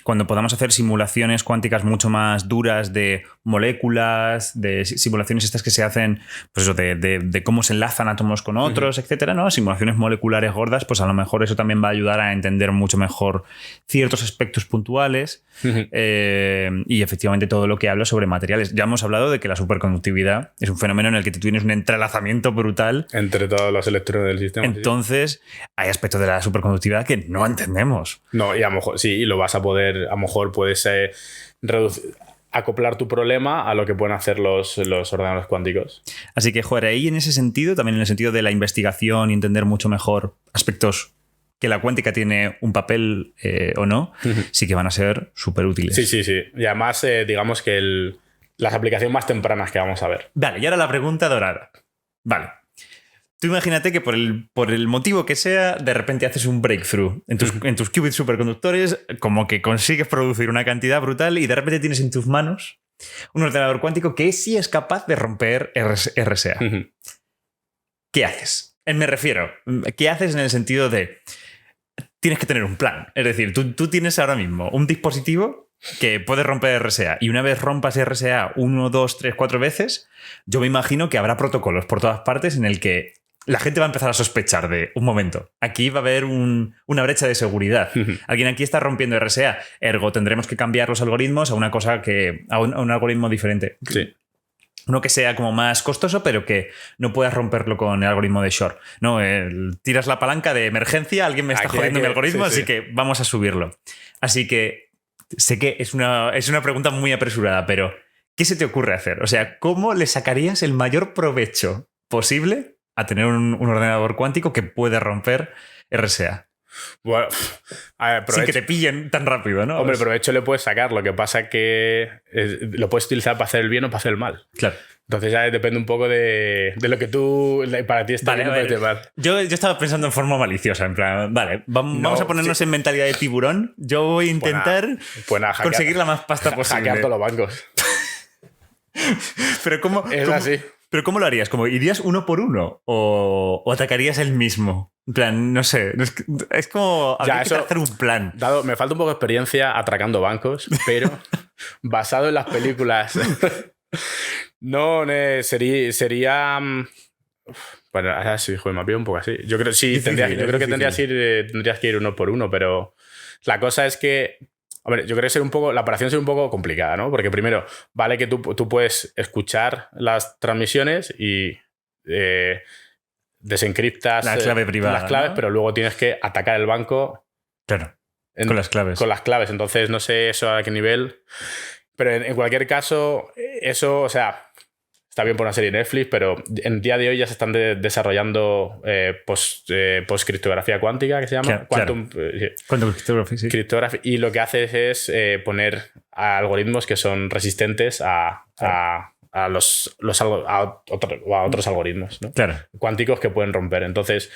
cuando podamos hacer simulaciones cuánticas mucho más duras de moléculas, de simulaciones estas que se hacen, pues eso, de cómo se enlazan átomos con otros, etcétera, ¿no? Simulaciones moleculares gordas, pues a lo mejor eso también va a ayudar a entender mucho mejor ciertos aspectos puntuales y efectivamente todo lo que habla sobre materiales. Ya hemos hablado de que la superconductividad es un fenómeno en el que tú tienes un entrelazamiento brutal entre todos los electrones del sistema. Entonces, hay aspectos de la superconductividad que no entendemos. No, y a lo mejor sí, y lo vas a poder, a lo mejor puedes acoplar tu problema a lo que pueden hacer los ordenadores cuánticos. Así que, joder, ahí en ese sentido, también en el sentido de la investigación y entender mucho mejor aspectos que la cuántica tiene un papel o no, sí que van a ser súper útiles. Sí. Y además, digamos que las aplicaciones más tempranas que vamos a ver. Vale, y ahora la pregunta dorada. Vale. Tú imagínate que por el motivo que sea, de repente haces un breakthrough en tus qubits superconductores, como que consigues producir una cantidad brutal y de repente tienes en tus manos un ordenador cuántico que sí es capaz de romper RSA. ¿Qué haces? Me refiero, ¿qué haces en el sentido de tienes que tener un plan? Es decir, tú tienes ahora mismo un dispositivo que puede romper RSA y una vez rompas RSA 1, 2, 3, 4 veces, yo me imagino que habrá protocolos por todas partes en el que la gente va a empezar a sospechar de, un momento, aquí va a haber una brecha de seguridad. Alguien aquí está rompiendo RSA, ergo tendremos que cambiar los algoritmos a una cosa a un algoritmo diferente. Sí. Uno que sea como más costoso, pero que no puedas romperlo con el algoritmo de Shor. No, tiras la palanca de emergencia, alguien me está jodiendo mi algoritmo, así que vamos a subirlo. Así que sé que es una pregunta muy apresurada, pero ¿qué se te ocurre hacer? O sea, ¿cómo le sacarías el mayor provecho posible a tener un ordenador cuántico que puede romper RSA. Bueno, a ver, sin que te pillen tan rápido, ¿no? Hombre, provecho le puedes sacar. Lo que pasa es que lo puedes utilizar para hacer el bien o para hacer el mal. Claro. Entonces ya depende un poco de lo que tú... Para ti está bien o para ti mal. Yo estaba pensando en forma maliciosa. En plan, vale, vamos a ponernos en mentalidad de tiburón. Yo voy a intentar conseguir la más pasta posible. Hackear todos los bancos. Pero ¿cómo? Es así. ¿Pero cómo lo harías? ¿Como irías uno por uno? ¿O atacarías el mismo? En plan, no sé. Es como... Habría que hacer un plan. Me falta un poco de experiencia atracando bancos, pero basado en las películas... No, sería... Bueno, ahora sí, joder, me ha pillado un poco así. Yo creo, sí, yo creo que tendrías que ir uno por uno, pero la cosa es que... Hombre, yo creo que la operación sería un poco complicada, ¿no? Porque primero, vale que tú puedes escuchar las transmisiones y desencriptas la clave privada, las claves, ¿no? Pero luego tienes que atacar el banco. Claro, con las claves. Con las claves. Entonces, no sé eso a qué nivel. Pero en cualquier caso, eso, o sea, está bien por una serie de Netflix, pero en día de hoy ya se están desarrollando post-criptografía cuántica, que se llama. Quantum Cryptography, sí. Cryptography, y lo que hace es poner algoritmos que son resistentes a otros algoritmos, ¿no? Claro. Cuánticos que pueden romper. Entonces,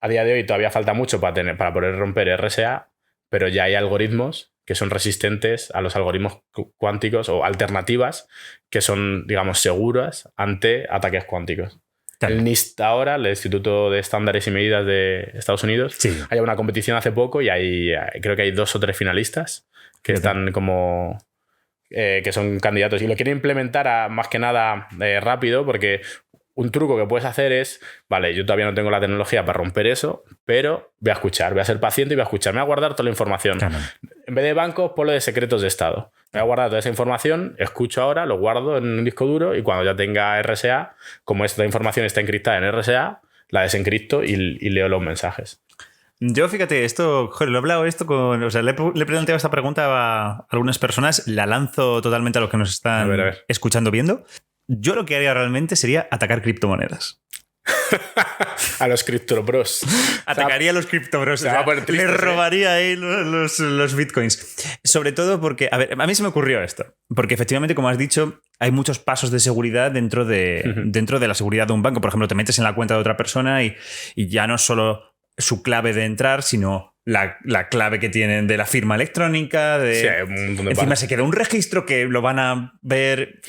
a día de hoy todavía falta mucho para poder romper RSA, pero ya hay algoritmos que son resistentes a los algoritmos cuánticos o alternativas que son, digamos, seguras ante ataques cuánticos. Claro. El NIST ahora, el Instituto de Estándares y Medidas de Estados Unidos, hay una competición hace poco y creo que hay 2 o 3 finalistas que están como... que son candidatos y lo quieren implementar más que nada rápido, porque un truco que puedes hacer es, vale, yo todavía no tengo la tecnología para romper eso, pero voy a escuchar, voy a ser paciente y voy a escuchar, me voy a guardar toda la información. Claro. En vez de bancos, ponlo de secretos de Estado. Me voy a guardar toda esa información, escucho ahora, lo guardo en un disco duro y cuando ya tenga RSA, como esta información está encriptada en RSA, la desencripto y leo los mensajes. Yo, fíjate, esto, joder, lo he hablado esto con... O sea, le he planteado esta pregunta a algunas personas, la lanzo totalmente a los que nos están a ver. escuchando, viendo. Yo lo que haría realmente sería atacar criptomonedas. A los criptobros. Atacaría a los criptobros. Les robaría ahí los bitcoins. Sobre todo porque, a ver, a mí se me ocurrió esto. Porque efectivamente, como has dicho, hay muchos pasos de seguridad dentro de la seguridad de un banco. Por ejemplo, te metes en la cuenta de otra persona y ya no solo su clave de entrar, sino la clave que tienen de la firma electrónica. Sí, hay un montón de encima pasos. se queda un registro que lo van a ver.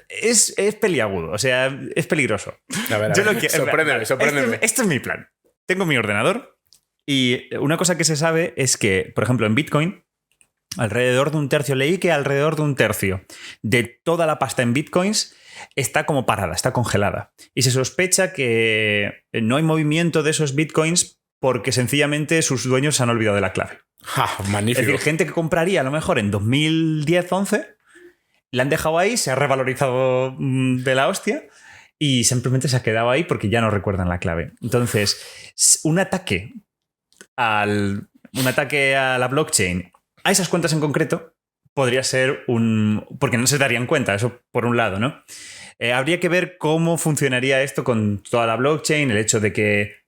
Es peliagudo, o sea, es peligroso. A ver. Sorpréndeme. Este es mi plan. Tengo mi ordenador y una cosa que se sabe es que, por ejemplo, en Bitcoin, leí que alrededor de un tercio de toda la pasta en Bitcoins está como parada, está congelada. Y se sospecha que no hay movimiento de esos Bitcoins porque sencillamente sus dueños se han olvidado de la clave. Magnífico. Es decir, gente que compraría a lo mejor en 2010-11, la han dejado ahí, se ha revalorizado de la hostia y simplemente se ha quedado ahí porque ya no recuerdan la clave. Entonces, un ataque a la blockchain a esas cuentas en concreto podría ser porque no se darían cuenta, eso por un lado, ¿no? Habría que ver cómo funcionaría esto con toda la blockchain, el hecho de que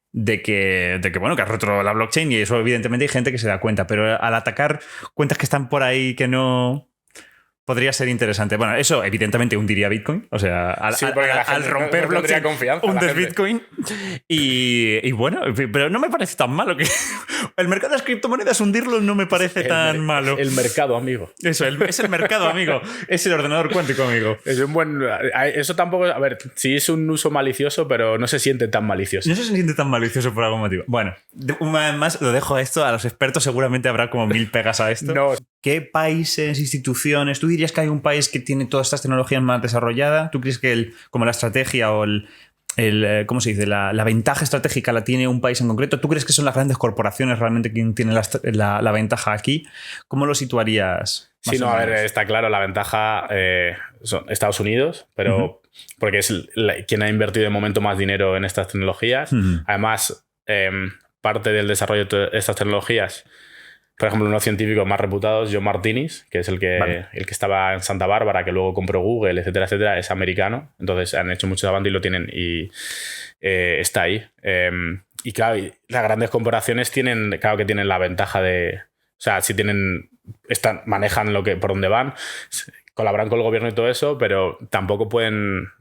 bueno, que has roto la blockchain y eso evidentemente hay gente que se da cuenta, pero al atacar cuentas que están por ahí que no... Podría ser interesante. Bueno, eso evidentemente hundiría Bitcoin. O sea, al romper blockchain, hundes Bitcoin. Y bueno, pero no me parece tan malo. El mercado de las criptomonedas, hundirlo no me parece tan malo. El mercado, amigo. Eso, es el mercado, amigo. Es el ordenador cuántico, amigo. Es un buen... Eso tampoco... A ver, sí es un uso malicioso, pero no se siente tan malicioso. No se siente tan malicioso por algún motivo. Bueno, una vez más lo dejo a esto. A los expertos seguramente habrá como 1000 pegas a esto. No. ¿Qué países, instituciones? ¿Tú dirías que hay un país que tiene todas estas tecnologías más desarrolladas? ¿Tú crees que como la estrategia o ¿cómo se dice? La ventaja estratégica la tiene un país en concreto? ¿Tú crees que son las grandes corporaciones realmente quien tienen la ventaja aquí? ¿Cómo lo situarías? Sí, no, a ver, está claro, la ventaja son Estados Unidos, pero porque es quien ha invertido de momento más dinero en estas tecnologías. Además, parte del desarrollo de estas tecnologías por ejemplo, unos científicos más reputados, John Martinis, que es el que estaba en Santa Bárbara, que luego compró Google, etcétera, etcétera, es americano. Entonces han hecho muchos avances y lo tienen y está ahí. Y claro, las grandes corporaciones tienen la ventaja de... O sea, si manejan por dónde van, colaboran con el gobierno y todo eso, pero tampoco pueden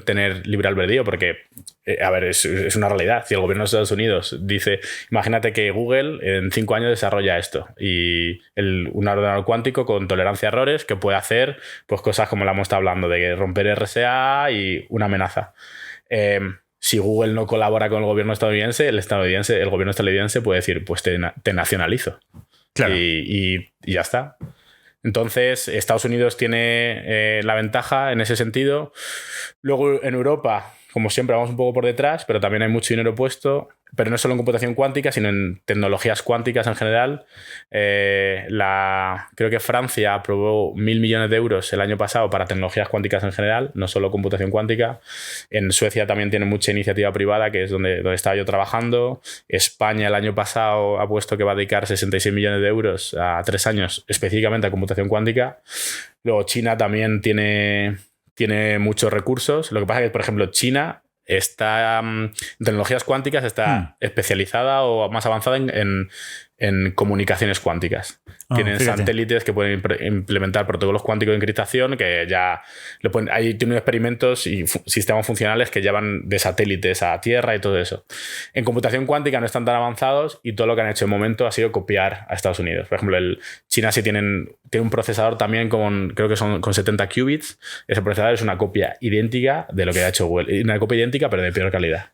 tener libre albedrío porque, es una realidad. Si el gobierno de Estados Unidos dice, imagínate que Google en 5 años desarrolla esto y un ordenador cuántico con tolerancia a errores que puede hacer pues cosas como la hemos estado hablando, de romper RSA y una amenaza. Si Google no colabora con el gobierno estadounidense, el gobierno estadounidense puede decir, pues te nacionalizo. Claro. Y ya está. Entonces, Estados Unidos tiene la ventaja en ese sentido. Luego, en Europa, como siempre, vamos un poco por detrás, pero también hay mucho dinero puesto, pero no solo en computación cuántica, sino en tecnologías cuánticas en general. Creo que Francia aprobó 1.000 millones de euros el año pasado para tecnologías cuánticas en general, no solo computación cuántica. En Suecia también tiene mucha iniciativa privada, que es donde estaba yo trabajando. España el año pasado ha puesto que va a dedicar 66 millones de euros a 3 años específicamente a computación cuántica. Luego China también tiene muchos recursos. Lo que pasa es que, por ejemplo, China está en tecnologías cuánticas, está especializada o más avanzada en comunicaciones cuánticas. Tienen satélites que pueden implementar protocolos cuánticos de encriptación que ya ahí tienen experimentos y sistemas funcionales que llevan de satélites a Tierra y todo eso. En computación cuántica no están tan avanzados y todo lo que han hecho en momento ha sido copiar a Estados Unidos. Por ejemplo, China sí tiene un procesador también creo que son con 70 qubits. Ese procesador es una copia idéntica de lo que ha hecho Google. Una copia idéntica, pero de peor calidad.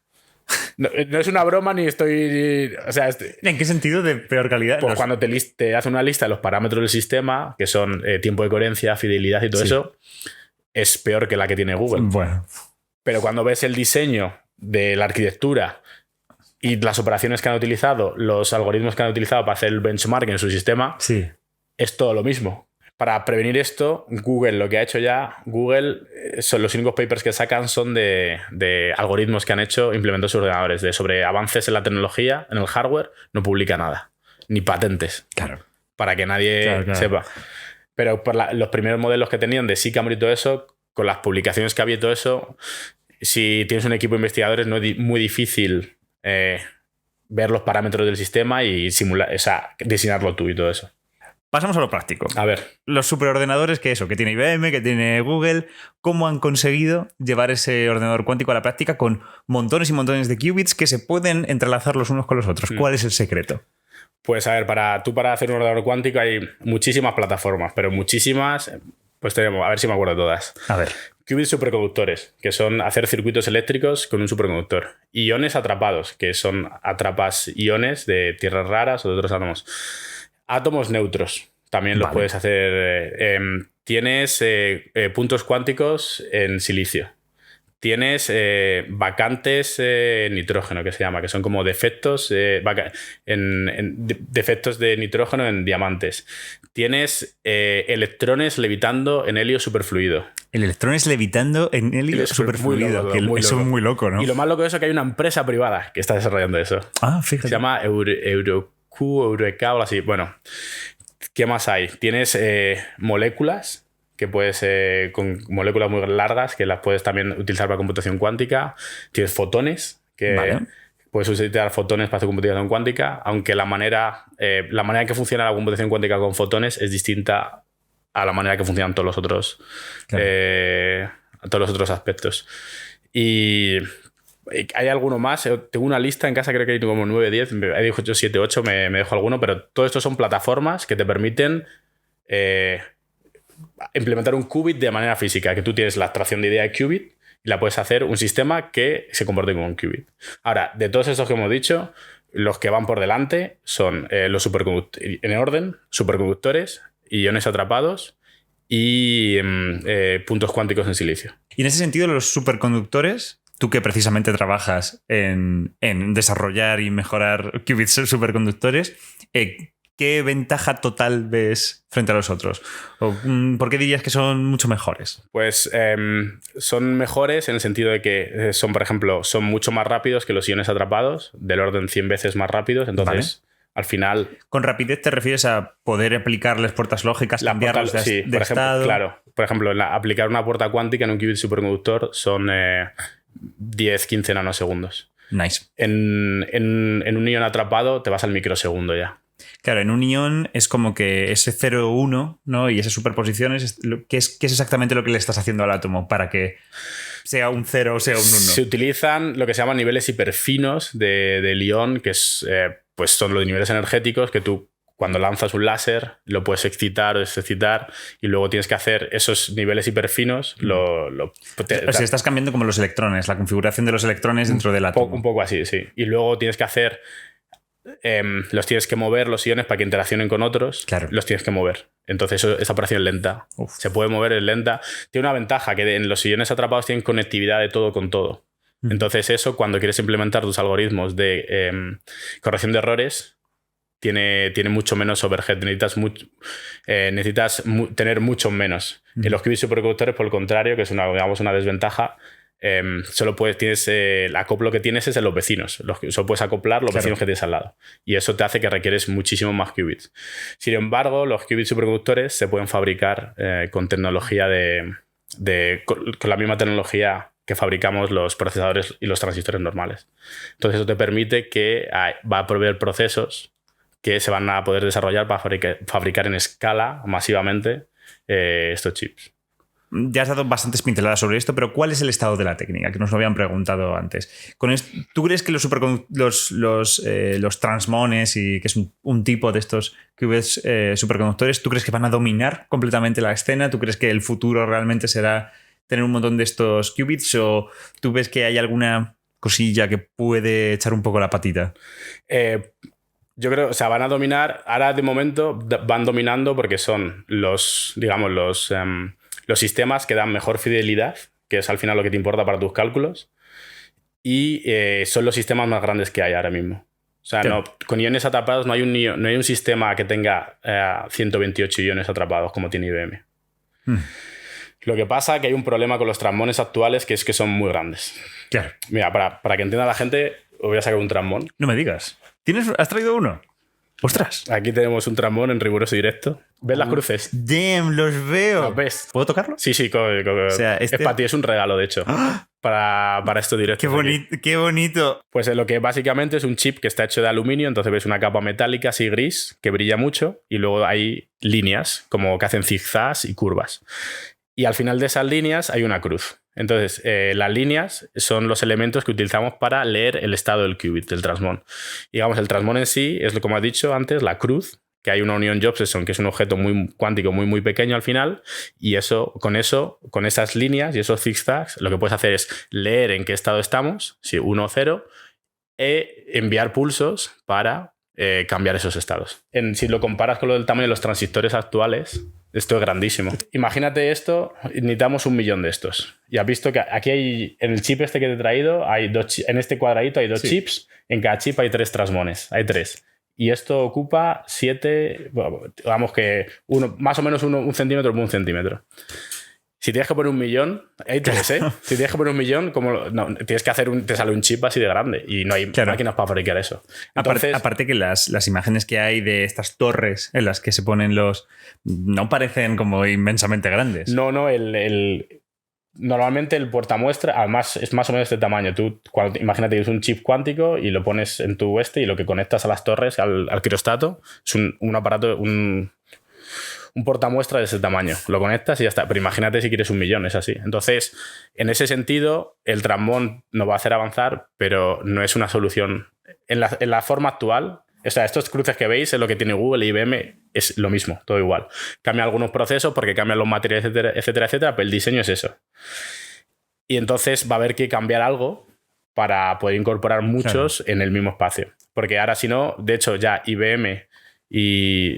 No es una broma ni estoy... O sea, ¿en qué sentido de peor calidad? Pues cuando te hace una lista de los parámetros del sistema, que son tiempo de coherencia, fidelidad y todo eso, es peor que la que tiene Google. Bueno. Pero cuando ves el diseño de la arquitectura y las operaciones que han utilizado, los algoritmos que han utilizado para hacer el benchmark en su sistema, es todo lo mismo. Para prevenir esto, Google, lo que ha hecho ya, son los únicos papers que sacan son de algoritmos que han hecho implementando sus ordenadores, sobre avances en la tecnología, en el hardware, no publica nada, ni patentes. Claro. Para que nadie sepa. Pero por los primeros modelos que tenían de Sycamore y todo eso, con las publicaciones que había y todo eso, si tienes un equipo de investigadores no es muy difícil ver los parámetros del sistema y diseñarlo tú y todo eso. Pasamos a lo práctico. A ver. Los superordenadores que tiene IBM, que tiene Google, ¿cómo han conseguido llevar ese ordenador cuántico a la práctica con montones y montones de qubits que se pueden entrelazar los unos con los otros? ¿Cuál es el secreto? Pues a ver, para hacer un ordenador cuántico hay muchísimas plataformas, pero muchísimas, pues tenemos, a ver si me acuerdo todas. A ver. Qubits superconductores, que son hacer circuitos eléctricos con un superconductor. Iones atrapados, que atrapas iones de tierras raras o de otros átomos. Átomos neutros, también los puedes hacer. Tienes puntos cuánticos en silicio. Tienes vacantes nitrógeno, que se llama, que son como defectos, defectos de nitrógeno en diamantes. Tienes electrones levitando en helio superfluido. Electrones levitando en helio superfluido. Eso es muy loco, ¿no? Y lo más loco de eso es que hay una empresa privada que está desarrollando eso. Fíjate. Se llama Eureka o algo así. Bueno, ¿qué más hay? Tienes moléculas que puedes, con moléculas muy largas, que las puedes también utilizar para computación cuántica. Tienes fotones, que puedes utilizar fotones para hacer computación cuántica, aunque la manera en que funciona la computación cuántica con fotones es distinta a la manera que funcionan todos los otros, todos los otros aspectos. Y hay alguno más. Tengo una lista en casa, creo que hay como 9, 10, he dicho 7, 8, me dejo alguno, pero todo esto son plataformas que te permiten implementar un qubit de manera física, que tú tienes la abstracción de idea de qubit y la puedes hacer un sistema que se comporte como un qubit. Ahora, de todos estos que hemos dicho, los que van por delante son los superconductores, en orden, superconductores, iones atrapados y puntos cuánticos en silicio. Y en ese sentido, los superconductores, tú que precisamente trabajas en desarrollar y mejorar qubits superconductores, ¿qué ventaja total ves frente a los otros? ¿Por qué dirías que son mucho mejores? Pues son mejores en el sentido de que son, por ejemplo, son mucho más rápidos que los iones atrapados, del orden 100 veces más rápidos. Entonces, Al final... ¿Con rapidez te refieres a poder aplicarles puertas lógicas, cambiarlos de por ejemplo, estado? Claro. Por ejemplo, aplicar una puerta cuántica en un qubit superconductor son 10-15 nanosegundos. Nice. En un ion atrapado te vas al microsegundo ya. Claro, en un ion es como que ese 0,1, ¿no? Y esas superposiciones, ¿qué es exactamente lo que le estás haciendo al átomo para que sea un 0 o sea un 1? Se utilizan lo que se llaman niveles hiperfinos del ion, que es, pues son los niveles energéticos que tú, cuando lanzas un láser, lo puedes excitar o desexcitar y luego tienes que hacer esos niveles hiperfinos. Si estás cambiando como los electrones, la configuración de los electrones dentro del átomo. Un poco así, sí. Y luego tienes que hacer... los tienes que mover los iones para que interaccionen con otros. Claro. Los tienes que mover. Entonces esa operación es lenta. Uf. Se puede mover, es lenta. Tiene una ventaja, que en los iones atrapados tienen conectividad de todo con todo. Entonces eso, cuando quieres implementar tus algoritmos de corrección de errores, tiene mucho menos overhead. Necesitas tener mucho menos. En los qubits superconductores, por el contrario, que es una desventaja, solo tienes el acoplo que tienes es en los vecinos. Solo puedes acoplar los vecinos que tienes al lado. Y eso te hace que requieres muchísimo más qubits. Sin embargo, los qubits superconductores se pueden fabricar con tecnología con la misma tecnología que fabricamos los procesadores y los transistores normales. Entonces eso te permite que va a proveer procesos que se van a poder desarrollar para fabricar en escala masivamente estos chips. Ya has dado bastantes pinceladas sobre esto, pero ¿cuál es el estado de la técnica? Que nos lo habían preguntado antes. ¿Tú crees que los transmones, y que es un tipo de estos qubits superconductores, ¿tú crees que van a dominar completamente la escena? ¿Tú crees que el futuro realmente será tener un montón de estos qubits? ¿O tú ves que hay alguna cosilla que puede echar un poco la patita? Yo creo, o sea, van a dominar. Ahora, de momento, van dominando porque son los sistemas que dan mejor fidelidad, que es al final lo que te importa para tus cálculos, y son los sistemas más grandes que hay ahora mismo. O sea, con iones atrapados no hay un sistema que tenga 128 iones atrapados como tiene IBM. Lo que pasa es que hay un problema con los transmones actuales, que es que son muy grandes. Claro. Mira, para que entienda la gente, os voy a sacar un transmón. No me digas. ¿Has traído uno? ¡Ostras! Aquí tenemos un transmón en riguroso directo. ¿Ves las cruces? ¡Damn! ¡Los veo! ¿Los ves? ¿Puedo tocarlo? Sí. O sea, es para ti, es un regalo, de hecho. ¡Ah! Para esto directo. ¡Qué bonito! Pues lo que básicamente es un chip que está hecho de aluminio, entonces ves una capa metálica así gris que brilla mucho y luego hay líneas como que hacen zigzags y curvas. Y al final de esas líneas hay una cruz. Entonces, las líneas son los elementos que utilizamos para leer el estado del qubit, del transmón. Digamos, el transmón en sí es, como has dicho antes, la cruz, que hay una unión Jobson, que es un objeto muy cuántico muy pequeño al final, y con esas líneas y esos zigzags, lo que puedes hacer es leer en qué estado estamos, si 1 o 0, e enviar pulsos para cambiar esos estados. Si lo comparas con lo del tamaño de los transistores actuales, esto es grandísimo. Imagínate esto, necesitamos 1 millón de estos. Y has visto que aquí hay, en el chip este que te he traído, en este cuadradito hay 2 chips, en cada chip hay 3 transmones, hay 3. Y esto ocupa 7, vamos que más o menos 1 centímetro por 1 centímetro. Si tienes que poner 1 millón, hay 3, ¿eh? Si tienes que poner 1 millón, tienes que te sale un chip así de grande y no hay máquinas para fabricar eso. Entonces, aparte que las imágenes que hay de estas torres en las que se ponen no parecen como inmensamente grandes. No, normalmente el portamuestra, además, es más o menos de este tamaño. Imagínate que es un chip cuántico y lo pones en tu y lo que conectas a las torres, al criostato, es un aparato, un portamuestra de ese tamaño. Lo conectas y ya está. Pero imagínate si quieres 1 millón, es así. Entonces, en ese sentido, el transmón nos va a hacer avanzar, pero no es una solución. En la forma actual, o sea, estos cruces que veis es lo que tiene Google y IBM, es lo mismo, todo igual. Cambia algunos procesos porque cambian los materiales, etcétera, pero el diseño es eso. Y entonces va a haber que cambiar algo para poder incorporar muchos en el mismo espacio. Porque ahora, si no, de hecho, ya IBM y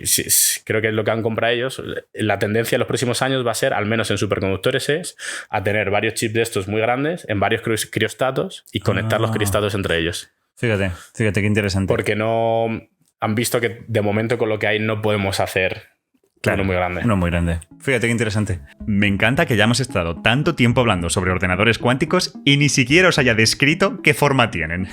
creo que es lo que han comprado ellos, la tendencia en los próximos años va a ser, al menos en superconductores, es a tener varios chips de estos muy grandes en varios criostatos y conectar los criostatos entre ellos. Fíjate qué interesante. Porque no han visto que de momento con lo que hay no podemos hacer Claro, uno muy grande. Uno muy grande. Fíjate qué interesante. Me encanta que hayamos estado tanto tiempo hablando sobre ordenadores cuánticos y ni siquiera os haya descrito qué forma tienen.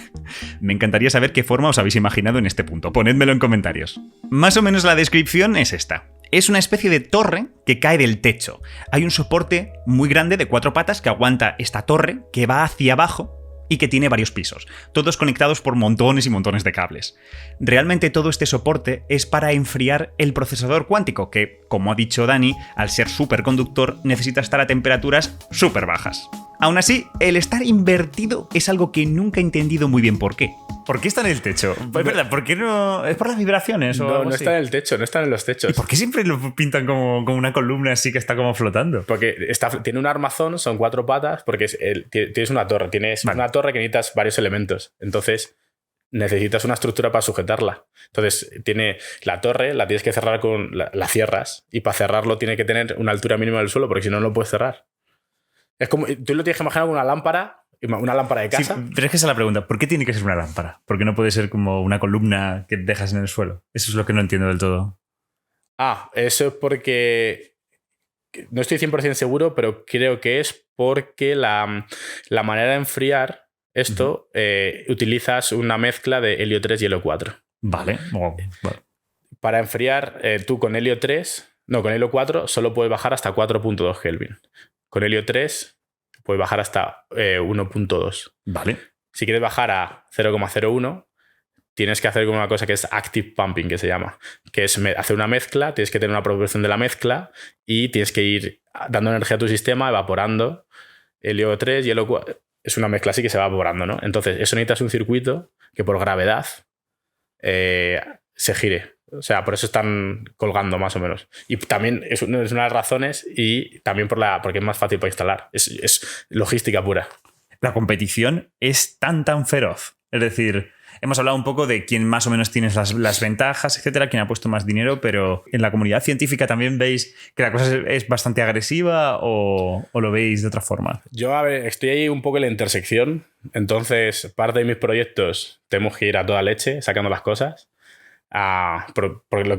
Me encantaría saber qué forma os habéis imaginado en este punto. Ponedmelo en comentarios. Más o menos la descripción es esta. Es una especie de torre que cae del techo. Hay un soporte muy grande de 4 patas que aguanta esta torre, que va hacia abajo y que tiene varios pisos, todos conectados por montones y montones de cables. Realmente todo este soporte es para enfriar el procesador cuántico, que, como ha dicho Dani, al ser superconductor necesita estar a temperaturas súper bajas. Aún así, el estar invertido es algo que nunca he entendido muy bien por qué. ¿Por qué está en el techo? Es verdad, ¿por qué no? ¿Es por las vibraciones o algo no así? Está en el techo, no están en los techos. ¿Y por qué siempre lo pintan como una columna así que está como flotando? Porque tiene un armazón, son 4 patas, porque tienes una torre. Tienes una torre que necesitas varios elementos. Entonces, necesitas una estructura para sujetarla. Entonces, tiene la torre, la tienes que cerrar la cierras. Y para cerrarlo tiene que tener una altura mínima del suelo, porque si no, no lo puedes cerrar. Es como, tú lo tienes que imaginar con una lámpara de casa. Sí, pero es que esa es la pregunta. ¿Por qué tiene que ser una lámpara? ¿Por qué no puede ser como una columna que dejas en el suelo? Eso es lo que no entiendo del todo. Eso es porque... No estoy 100% seguro, pero creo que es porque la manera de enfriar esto utilizas una mezcla de helio 3 y helio 4. Vale. Para enfriar, tú con helio 4 solo puedes bajar hasta 4.2 Kelvin. Con helio 3 puedes bajar hasta 1.2. Vale. Si quieres bajar a 0,01, tienes que hacer una cosa que es active pumping, que se llama. Que es hacer una mezcla, tienes que tener una proporción de la mezcla y tienes que ir dando energía a tu sistema, evaporando helio 3 y helio 4. Es una mezcla así que se va evaporando, ¿no? Entonces, eso necesitas un circuito que por gravedad se gire. O sea, por eso están colgando más o menos. Y también es una de las razones y también porque es más fácil para instalar. Es logística pura. La competición es tan feroz. Es decir, hemos hablado un poco de quién más o menos tiene las ventajas, etcétera, quién ha puesto más dinero, pero en la comunidad científica también veis que la cosa es bastante agresiva o lo veis de otra forma. Yo, a ver, estoy ahí un poco en la intersección. Entonces, parte de mis proyectos tenemos que ir a toda leche sacando las cosas. Porque lo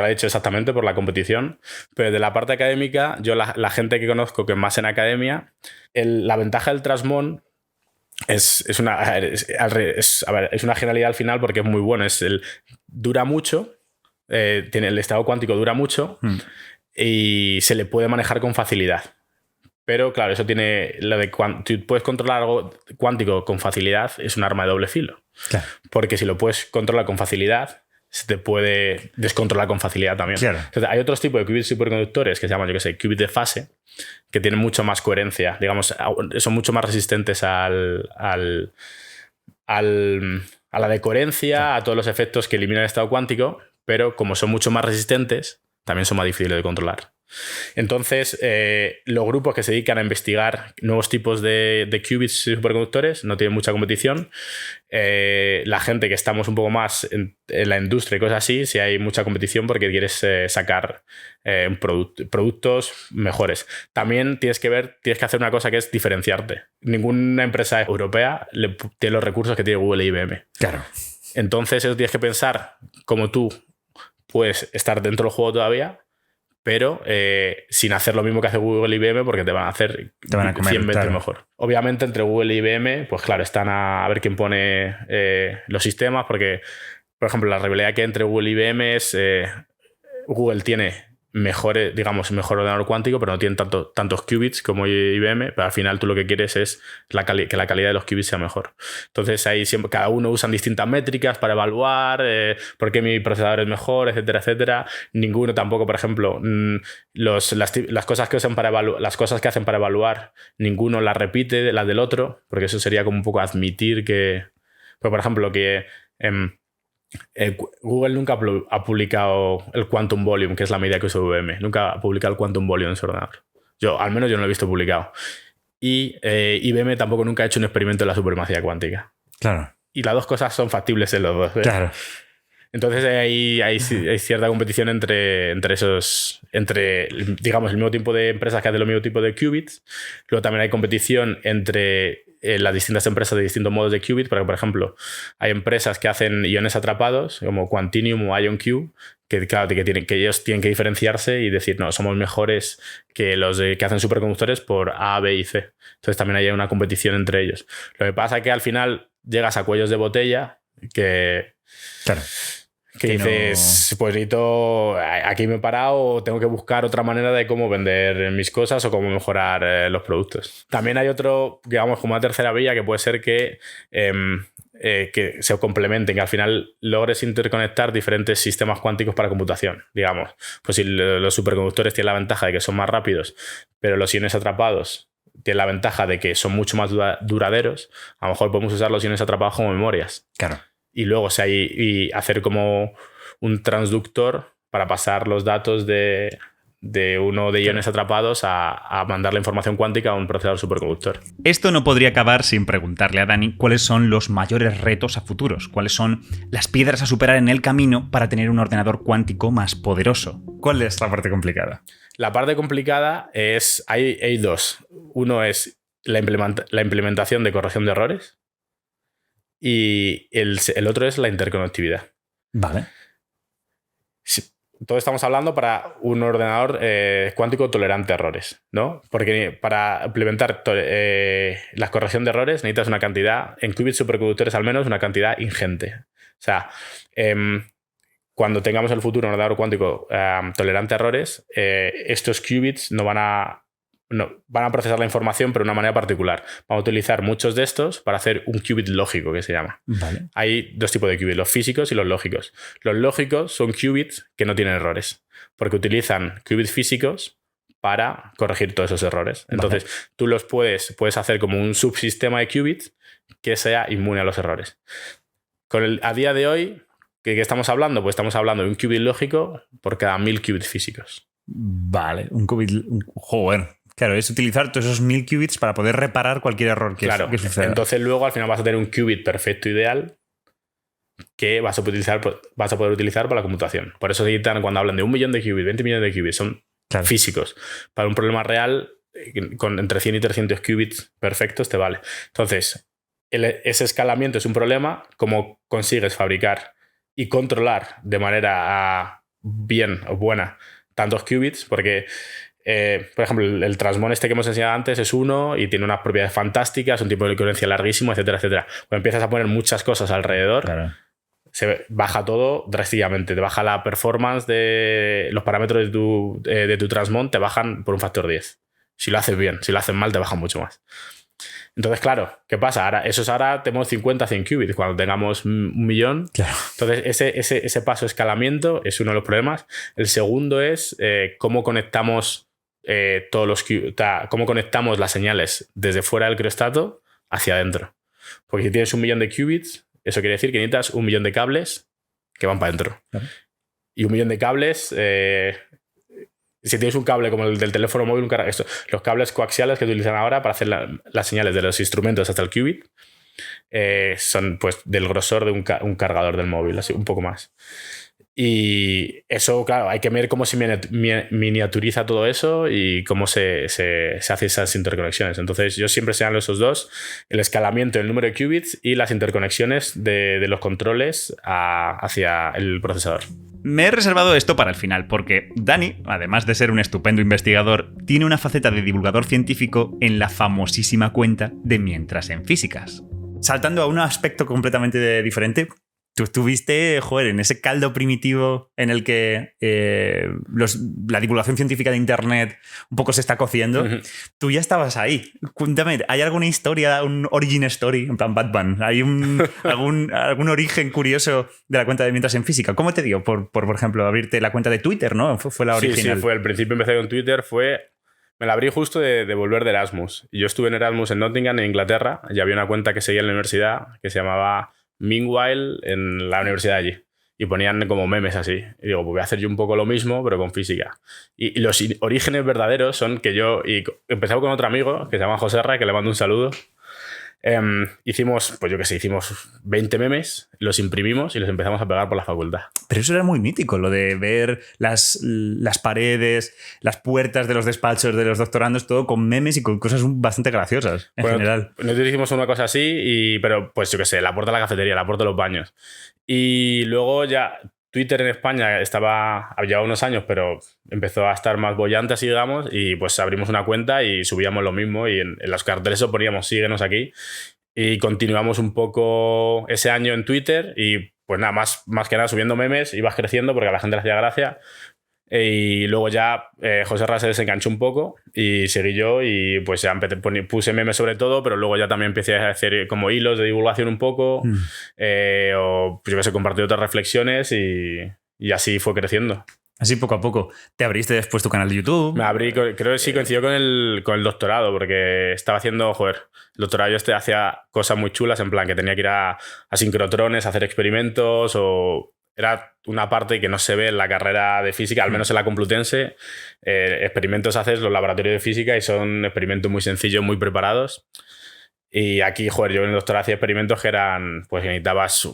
ha dicho exactamente, por la competición. Pero de la parte académica, yo la gente que conozco que es más en academia, la ventaja del Trasmon es una genialidad al final porque es muy bueno. Dura mucho, el estado cuántico dura mucho y se le puede manejar con facilidad. Pero claro, eso tiene lo de tú puedes controlar algo cuántico con facilidad, es un arma de doble filo. Claro. Porque si lo puedes controlar con facilidad, se te puede descontrolar con facilidad también. Claro. Entonces, hay otros tipos de qubits superconductores que se llaman, qubits de fase, que tienen mucho más coherencia. Digamos, son mucho más resistentes a la decoherencia, a todos los efectos que eliminan el estado cuántico, pero como son mucho más resistentes, también son más difíciles de controlar. Entonces, los grupos que se dedican a investigar nuevos tipos de qubits superconductores no tienen mucha competición. La gente que estamos un poco más en la industria y cosas así, sí hay mucha competición porque quieres sacar productos mejores. También tienes que hacer una cosa que es diferenciarte. Ninguna empresa europea tiene los recursos que tiene Google e IBM. Claro. Entonces, eso tienes que pensar cómo tú puedes estar dentro del juego todavía, pero sin hacer lo mismo que hace Google y IBM, porque te van a hacer 100 veces mejor. Obviamente, entre Google y IBM, pues claro, están a ver quién pone los sistemas, porque, por ejemplo, la rivalidad que hay entre Google y IBM es Google tiene mejor ordenador cuántico, pero no tiene tantos qubits como IBM, pero al final tú lo que quieres es que la calidad de los qubits sea mejor. Entonces ahí siempre cada uno usan distintas métricas para evaluar por qué mi procesador es mejor, etcétera, etcétera. Ninguno tampoco, por ejemplo, las cosas que usan para evaluar, las cosas que hacen para evaluar, ninguno las repite las del otro, porque eso sería como un poco admitir que, pues, por ejemplo, que Google nunca ha publicado el Quantum Volume, que es la medida que usa IBM. Nunca ha publicado el Quantum Volume en su ordenador. Al menos yo no lo he visto publicado. Y IBM tampoco nunca ha hecho un experimento de la supremacía cuántica. Claro. Y las dos cosas son factibles en los dos. Claro. Entonces hay cierta competición entre digamos, el mismo tipo de empresas que hacen el mismo tipo de qubits. Luego también hay competición entre las distintas empresas de distintos modos de qubit, porque, por ejemplo, hay empresas que hacen iones atrapados, como Quantinium o IonQ, que, claro, que ellos tienen que diferenciarse y decir, no, somos mejores que los que hacen superconductores por A, B y C. Entonces también hay una competición entre ellos. Lo que pasa es que al final llegas a cuellos de botella que... Claro. Que dices, pues necesito, aquí me he parado, tengo que buscar otra manera de cómo vender mis cosas o cómo mejorar los productos. También hay otro, digamos, como una tercera vía, que puede ser que se complementen, que al final logres interconectar diferentes sistemas cuánticos para computación. Digamos, pues si los superconductores tienen la ventaja de que son más rápidos, pero los iones atrapados tienen la ventaja de que son mucho más duraderos, a lo mejor podemos usar los iones atrapados como memorias. Claro. Y luego y hacer como un transductor para pasar los datos de uno de iones atrapados a mandar la información cuántica a un procesador superconductor. Esto no podría acabar sin preguntarle a Dani cuáles son los mayores retos a futuros, cuáles son las piedras a superar en el camino para tener un ordenador cuántico más poderoso. ¿Cuál es la parte complicada? La parte complicada es, hay dos. Uno es la implementación de corrección de errores. Y el otro es la interconectividad. Vale. Todo estamos hablando para un ordenador cuántico tolerante a errores, ¿no? Porque para implementar la corrección de errores necesitas una cantidad, en qubits superconductores al menos, una cantidad ingente. O sea, cuando tengamos el futuro un ordenador cuántico tolerante a errores, estos qubits van a procesar la información, pero de una manera particular. Vamos a utilizar muchos de estos para hacer un qubit lógico, que se llama. Vale. Hay dos tipos de qubits, los físicos y los lógicos. Los lógicos son qubits que no tienen errores, porque utilizan qubits físicos para corregir todos esos errores. Entonces, vale, tú los puedes hacer como un subsistema de qubits que sea inmune a los errores. A día de hoy, ¿qué estamos hablando? Pues estamos hablando de un qubit lógico por cada 1000 qubits físicos. Vale, un qubit... Joder. Claro, es utilizar todos esos 1000 qubits para poder reparar cualquier error que suceda. Entonces luego al final vas a tener un qubit perfecto ideal que vas a poder utilizar para la computación. Por eso cuando hablan de 1 millón de qubits, 20 millones de qubits, son físicos. Para un problema real, con entre 100 y 300 qubits perfectos te vale. Entonces, ese escalamiento es un problema. ¿Cómo consigues fabricar y controlar de manera bien o buena tantos qubits? Porque... por ejemplo, el transmón que hemos enseñado antes es uno y tiene unas propiedades fantásticas, un tipo de coherencia larguísimo, etcétera, etcétera. Cuando empiezas a poner muchas cosas alrededor, claro, se baja todo drásticamente. Te baja la performance de los parámetros de tu transmón, te bajan por un factor 10. Si lo haces bien, si lo haces mal, te bajan mucho más. Entonces, claro, ¿qué pasa? Ahora tenemos 50, 100 qubits. Cuando tengamos 1 millón, claro. Entonces ese paso de escalamiento es uno de los problemas. El segundo es cómo conectamos cómo conectamos las señales desde fuera del criostato hacia adentro. Porque si tienes 1 millón de qubits, eso quiere decir que necesitas 1 millón de cables que van para adentro. Claro. Y 1 millón de cables, si tienes un cable como el del teléfono móvil, los cables coaxiales que utilizan ahora para hacer las señales de los instrumentos hasta el qubit, son pues del grosor de un cargador del móvil, así un poco más. Y eso, claro, hay que ver cómo se miniaturiza todo eso y cómo se hacen esas interconexiones. Entonces, yo siempre señalo esos dos: el escalamiento del número de qubits y las interconexiones de los controles hacia el procesador. Me he reservado esto para el final porque Dani, además de ser un estupendo investigador, tiene una faceta de divulgador científico en la famosísima cuenta de Mientras en Físicas. Saltando a un aspecto completamente diferente, tú estuviste, en ese caldo primitivo en el que la divulgación científica de Internet un poco se está cociendo. Uh-huh. Tú ya estabas ahí. Cuéntame, ¿hay alguna historia, un origin story, en plan Batman? ¿Hay algún origen curioso de la cuenta de Mientras en Física? ¿Cómo te dio, por ejemplo, abrirte la cuenta de Twitter, ¿no? Fue la original. Sí, fue al principio empecé con Twitter, me la abrí justo de volver de Erasmus. Yo estuve en Erasmus en Nottingham, en Inglaterra, y había una cuenta que seguía en la universidad que se llamaba Meanwhile en la universidad allí. Y ponían como memes así. Y digo, pues voy a hacer yo un poco lo mismo, pero con física. Y los orígenes verdaderos son que yo... Y empecé con otro amigo que se llama Joserra, que le mando un saludo. hicimos, pues yo qué sé, hicimos 20 memes, los imprimimos y los empezamos a pegar por la facultad. Pero eso era muy mítico, lo de ver las paredes, las puertas de los despachos de los doctorandos, todo con memes y con cosas bastante graciosas en general. Nosotros hicimos una cosa así, pero pues yo qué sé, la puerta de la cafetería, la puerta de los baños. Y luego ya Twitter en España llevaba unos años, pero empezó a estar más bollante, así digamos, y pues abrimos una cuenta y subíamos lo mismo y en los carteles poníamos síguenos aquí y continuamos un poco ese año en Twitter y pues nada, más que nada subiendo memes, ibas creciendo porque a la gente le hacía gracia. Y luego ya José Ra se desenganchó un poco y seguí yo y pues ya puse memes sobre todo, pero luego ya también empecé a hacer como hilos de divulgación un poco o pues yo que sé, compartir otras reflexiones y así fue creciendo. Así poco a poco. ¿Te abriste después tu canal de YouTube? Me abrí, creo que sí coincidió con el doctorado, porque estaba haciendo, el doctorado yo hacía cosas muy chulas, en plan que tenía que ir a sincrotrones, a hacer experimentos o... Era una parte que no se ve en la carrera de física, al menos en la Complutense. Experimentos haces los laboratorios de física y son experimentos muy sencillos, muy preparados. Y aquí, yo en el doctorado hacía experimentos que eran, pues que necesitabas,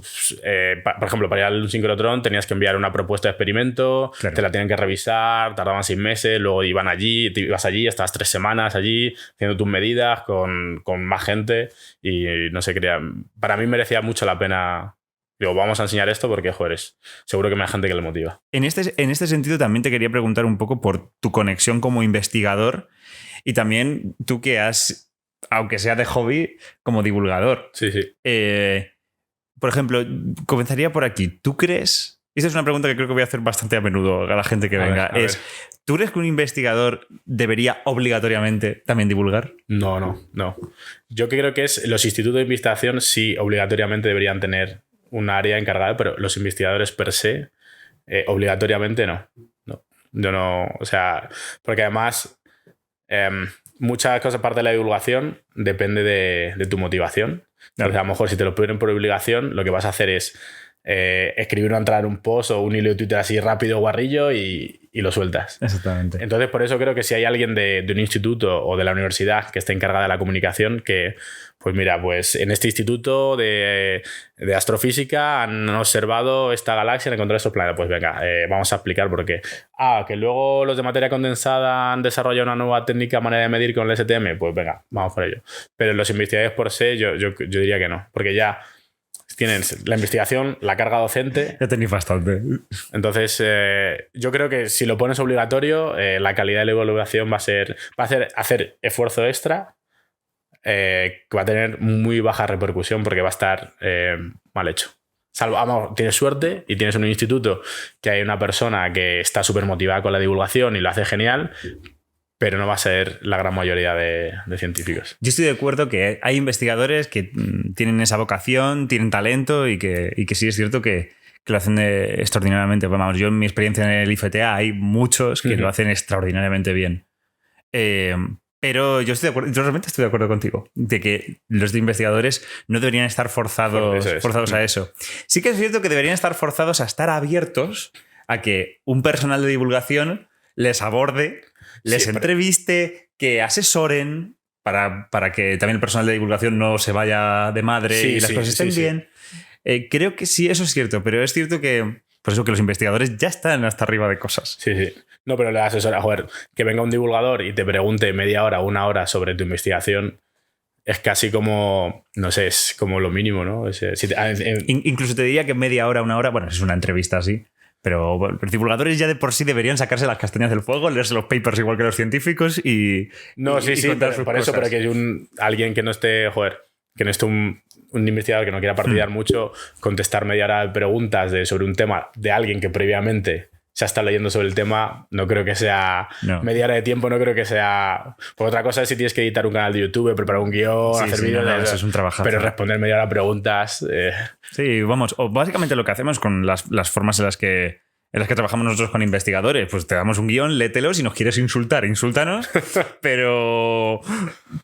por ejemplo, para ir al sincrotrón tenías que enviar una propuesta de experimento, claro. Te la tenían que revisar, tardaban 6 meses, luego ibas allí, estabas 3 semanas allí, haciendo tus medidas con más gente y no sé, para mí merecía mucho la pena. Digo, vamos a enseñar esto porque, seguro que me hay gente que le motiva. En este sentido también te quería preguntar un poco por tu conexión como investigador y también tú que has, aunque sea de hobby, como divulgador. Sí, sí. Por ejemplo, comenzaría por aquí. ¿Tú crees? Esta es una pregunta que creo que voy a hacer bastante a menudo a la gente que venga. A ver. ¿Tú crees que un investigador debería obligatoriamente también divulgar? No. Yo creo que los institutos de investigación sí obligatoriamente deberían tener un área encargada, pero los investigadores per se, obligatoriamente no. Yo no, o sea, porque además muchas cosas, parte de la divulgación, depende de tu motivación. Claro. O sea, a lo mejor si te lo piden por obligación, lo que vas a hacer es escribir una entrada en un post o un hilo de Twitter así rápido, guarrillo, y lo sueltas. Exactamente. Entonces, por eso creo que si hay alguien de un instituto o de la universidad que esté encargada de la comunicación, que, pues mira, pues en este instituto de astrofísica han observado esta galaxia, han encontrado estos planetas. Pues venga, vamos a explicar por qué. Que luego los de materia condensada han desarrollado una nueva técnica, manera de medir con el STM. Pues venga, vamos por ello. Pero los investigadores por sí, yo diría que no, porque ya tienen la investigación, la carga docente. Ya tenéis bastante. Entonces, yo creo que si lo pones obligatorio, la calidad de la evaluación va a hacer esfuerzo extra, que va a tener muy baja repercusión porque va a estar mal hecho. Salvo, tienes suerte y tienes un instituto que hay una persona que está súper motivada con la divulgación y lo hace genial, pero no va a ser la gran mayoría de científicos. Yo estoy de acuerdo que hay investigadores que tienen esa vocación, tienen talento y que sí es cierto que lo hacen extraordinariamente. Vamos, yo en mi experiencia en el IFTA hay muchos que lo hacen extraordinariamente bien. Pero yo realmente estoy de acuerdo contigo de que los investigadores no deberían estar forzados a eso. Sí que es cierto que deberían estar forzados a estar abiertos a que un personal de divulgación les aborde, les entreviste, que asesoren para que también el personal de divulgación no se vaya de madre y las cosas estén bien. Creo que sí, eso es cierto, pero es cierto que por eso que los investigadores ya están hasta arriba de cosas. Sí. No, pero le asesora, que venga un divulgador y te pregunte media hora, 1 hora sobre tu investigación, es casi como, no sé, es como lo mínimo, ¿no? Incluso te diría que media hora, 1 hora, bueno, es una entrevista así. Pero los divulgadores ya de por sí deberían sacarse las castañas del fuego, leerse los papers igual que los científicos y... No, sí, por eso, pero que alguien que no esté, que no esté un investigador que no quiera partidar mucho, contestar media hora de preguntas sobre un tema de alguien que previamente se ha estado leyendo sobre el tema, no creo que sea... No. Media hora de tiempo no creo que sea... Pues otra cosa es si tienes que editar un canal de YouTube, preparar un guión, hacer vídeos... eso es un trabajazo. Pero responder media hora a preguntas... Sí, vamos. O básicamente lo que hacemos con las formas en las que trabajamos nosotros con investigadores, pues te damos un guión, léetelo, si nos quieres insultar, insúltanos, pero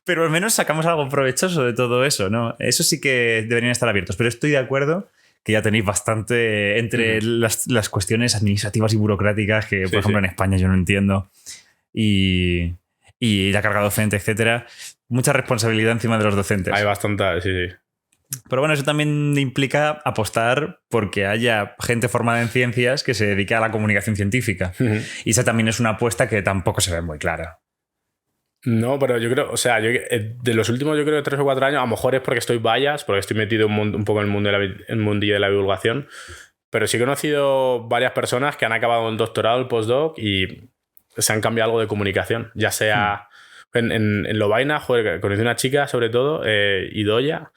al menos sacamos algo provechoso de todo eso, ¿no? Eso sí que deberían estar abiertos, pero estoy de acuerdo que ya tenéis bastante entre las cuestiones administrativas y burocráticas que, por ejemplo, en España yo no entiendo, y la carga docente, etcétera. mucha responsabilidad encima de los docentes. Hay bastante, sí. Pero bueno, eso también implica apostar porque haya gente formada en ciencias que se dedique a la comunicación científica. Y esa también es una apuesta que tampoco se ve muy clara. No, pero yo creo, o sea, de los últimos, yo creo que 3 o 4 años, a lo mejor es porque estoy bias, porque estoy metido un poco en el mundillo de la divulgación, pero sí he conocido varias personas que han acabado el doctorado, el postdoc, y se han cambiado algo de comunicación, ya sea en Lovaina, joder, conocí una chica, sobre todo, Idoia,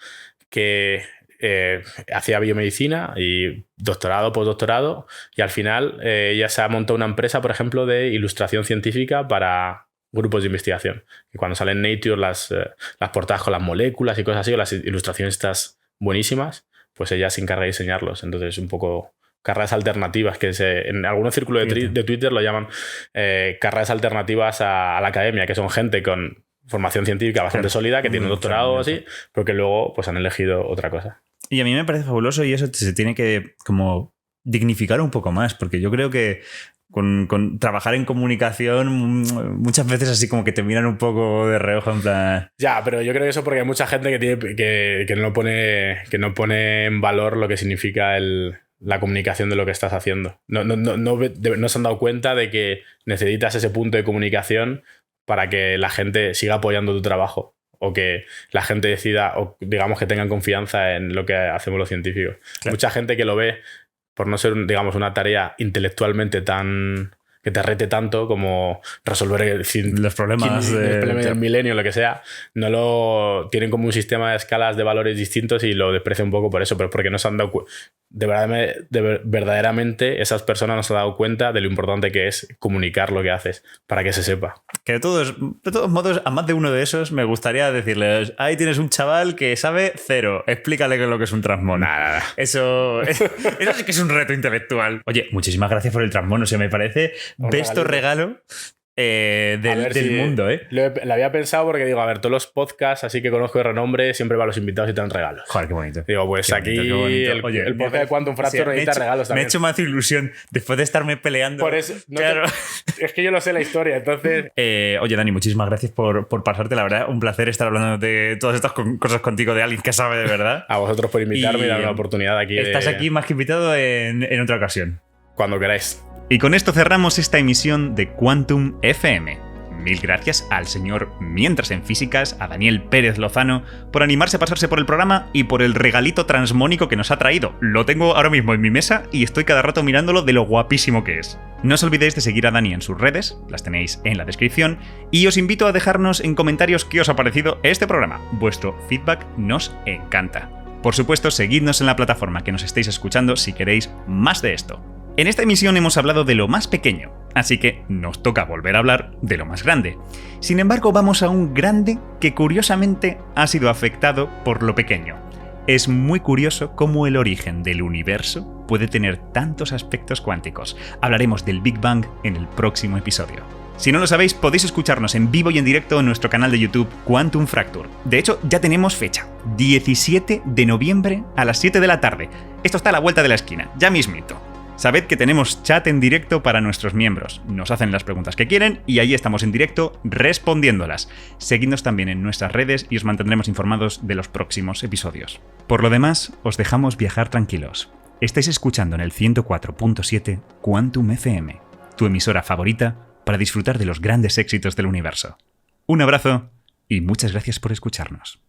que hacía biomedicina y doctorado, postdoctorado, y al final ella se ha montado una empresa, por ejemplo, de ilustración científica para grupos de investigación. Y cuando salen Nature las portadas con las moléculas y cosas así, o las ilustraciones estas buenísimas, pues ella se encarga de diseñarlos. Entonces, un poco carreras alternativas, que en algunos círculos de Twitter lo llaman carreras alternativas a la academia, que son gente con formación científica bastante sólida, que tiene un doctorado o así, pero que luego pues, han elegido otra cosa. Y a mí me parece fabuloso y eso se tiene que como dignificar un poco más, porque yo creo que con trabajar en comunicación muchas veces así como que te miran un poco de reojo en plan... Ya, pero yo creo que eso porque hay mucha gente que no pone en valor lo que significa la comunicación de lo que estás haciendo. No se han dado cuenta de que necesitas ese punto de comunicación para que la gente siga apoyando tu trabajo o que la gente decida o digamos que tengan confianza en lo que hacemos los científicos. Claro. Mucha gente que lo ve por no ser, digamos, una tarea intelectualmente tan... que te rete tanto como resolver los problemas del milenio, lo que sea, no lo tienen como un sistema de escalas de valores distintos y lo desprecian un poco por eso, pero porque no se han dado verdaderamente esas personas no se han dado cuenta de lo importante que es comunicar lo que haces para que se sepa. Que de todos modos, a más de uno de esos me gustaría decirles, ahí tienes un chaval que sabe 0, explícale qué es lo que es un transmón. Nada. Eso sí que es un reto intelectual. Oye, muchísimas gracias por el transmón, o sea, me parece besto regalo del mundo, ¿eh? Lo había pensado porque digo, a ver, todos los podcasts así que conozco de renombre siempre van los invitados y te dan regalos. Joder, qué bonito. Digo, pues qué aquí bonito. Oye, el podcast de Quantum Fracture necesita regalos también. Me ha hecho más ilusión después de estarme peleando. Por eso, claro. Es que yo lo sé la historia, entonces... Oye, Dani, muchísimas gracias por pasarte, la verdad. Un placer estar hablando de todas estas cosas contigo, de alguien que sabe de verdad. A vosotros por invitarme y darme la oportunidad aquí. Estás aquí más que invitado en otra ocasión. Cuando queráis. Y con esto cerramos esta emisión de Quantum FM. Mil gracias al señor Mientras en Físicas, a Daniel Pérez Lozano, por animarse a pasarse por el programa y por el regalito transmónico que nos ha traído. Lo tengo ahora mismo en mi mesa y estoy cada rato mirándolo de lo guapísimo que es. No os olvidéis de seguir a Dani en sus redes, las tenéis en la descripción, y os invito a dejarnos en comentarios qué os ha parecido este programa. Vuestro feedback nos encanta. Por supuesto, seguidnos en la plataforma que nos estéis escuchando si queréis más de esto. En esta emisión hemos hablado de lo más pequeño, así que nos toca volver a hablar de lo más grande. Sin embargo, vamos a un grande que curiosamente ha sido afectado por lo pequeño. Es muy curioso cómo el origen del universo puede tener tantos aspectos cuánticos. Hablaremos del Big Bang en el próximo episodio. Si no lo sabéis, podéis escucharnos en vivo y en directo en nuestro canal de YouTube Quantum Fracture. De hecho, ya tenemos fecha, 17 de noviembre a las 7 de la tarde. Esto está a la vuelta de la esquina, ya mismito. Sabed que tenemos chat en directo para nuestros miembros. Nos hacen las preguntas que quieren y ahí estamos en directo respondiéndolas. Seguidnos también en nuestras redes y os mantendremos informados de los próximos episodios. Por lo demás, os dejamos viajar tranquilos. Estáis escuchando en el 104.7 Quantum FM, tu emisora favorita para disfrutar de los grandes éxitos del universo. Un abrazo y muchas gracias por escucharnos.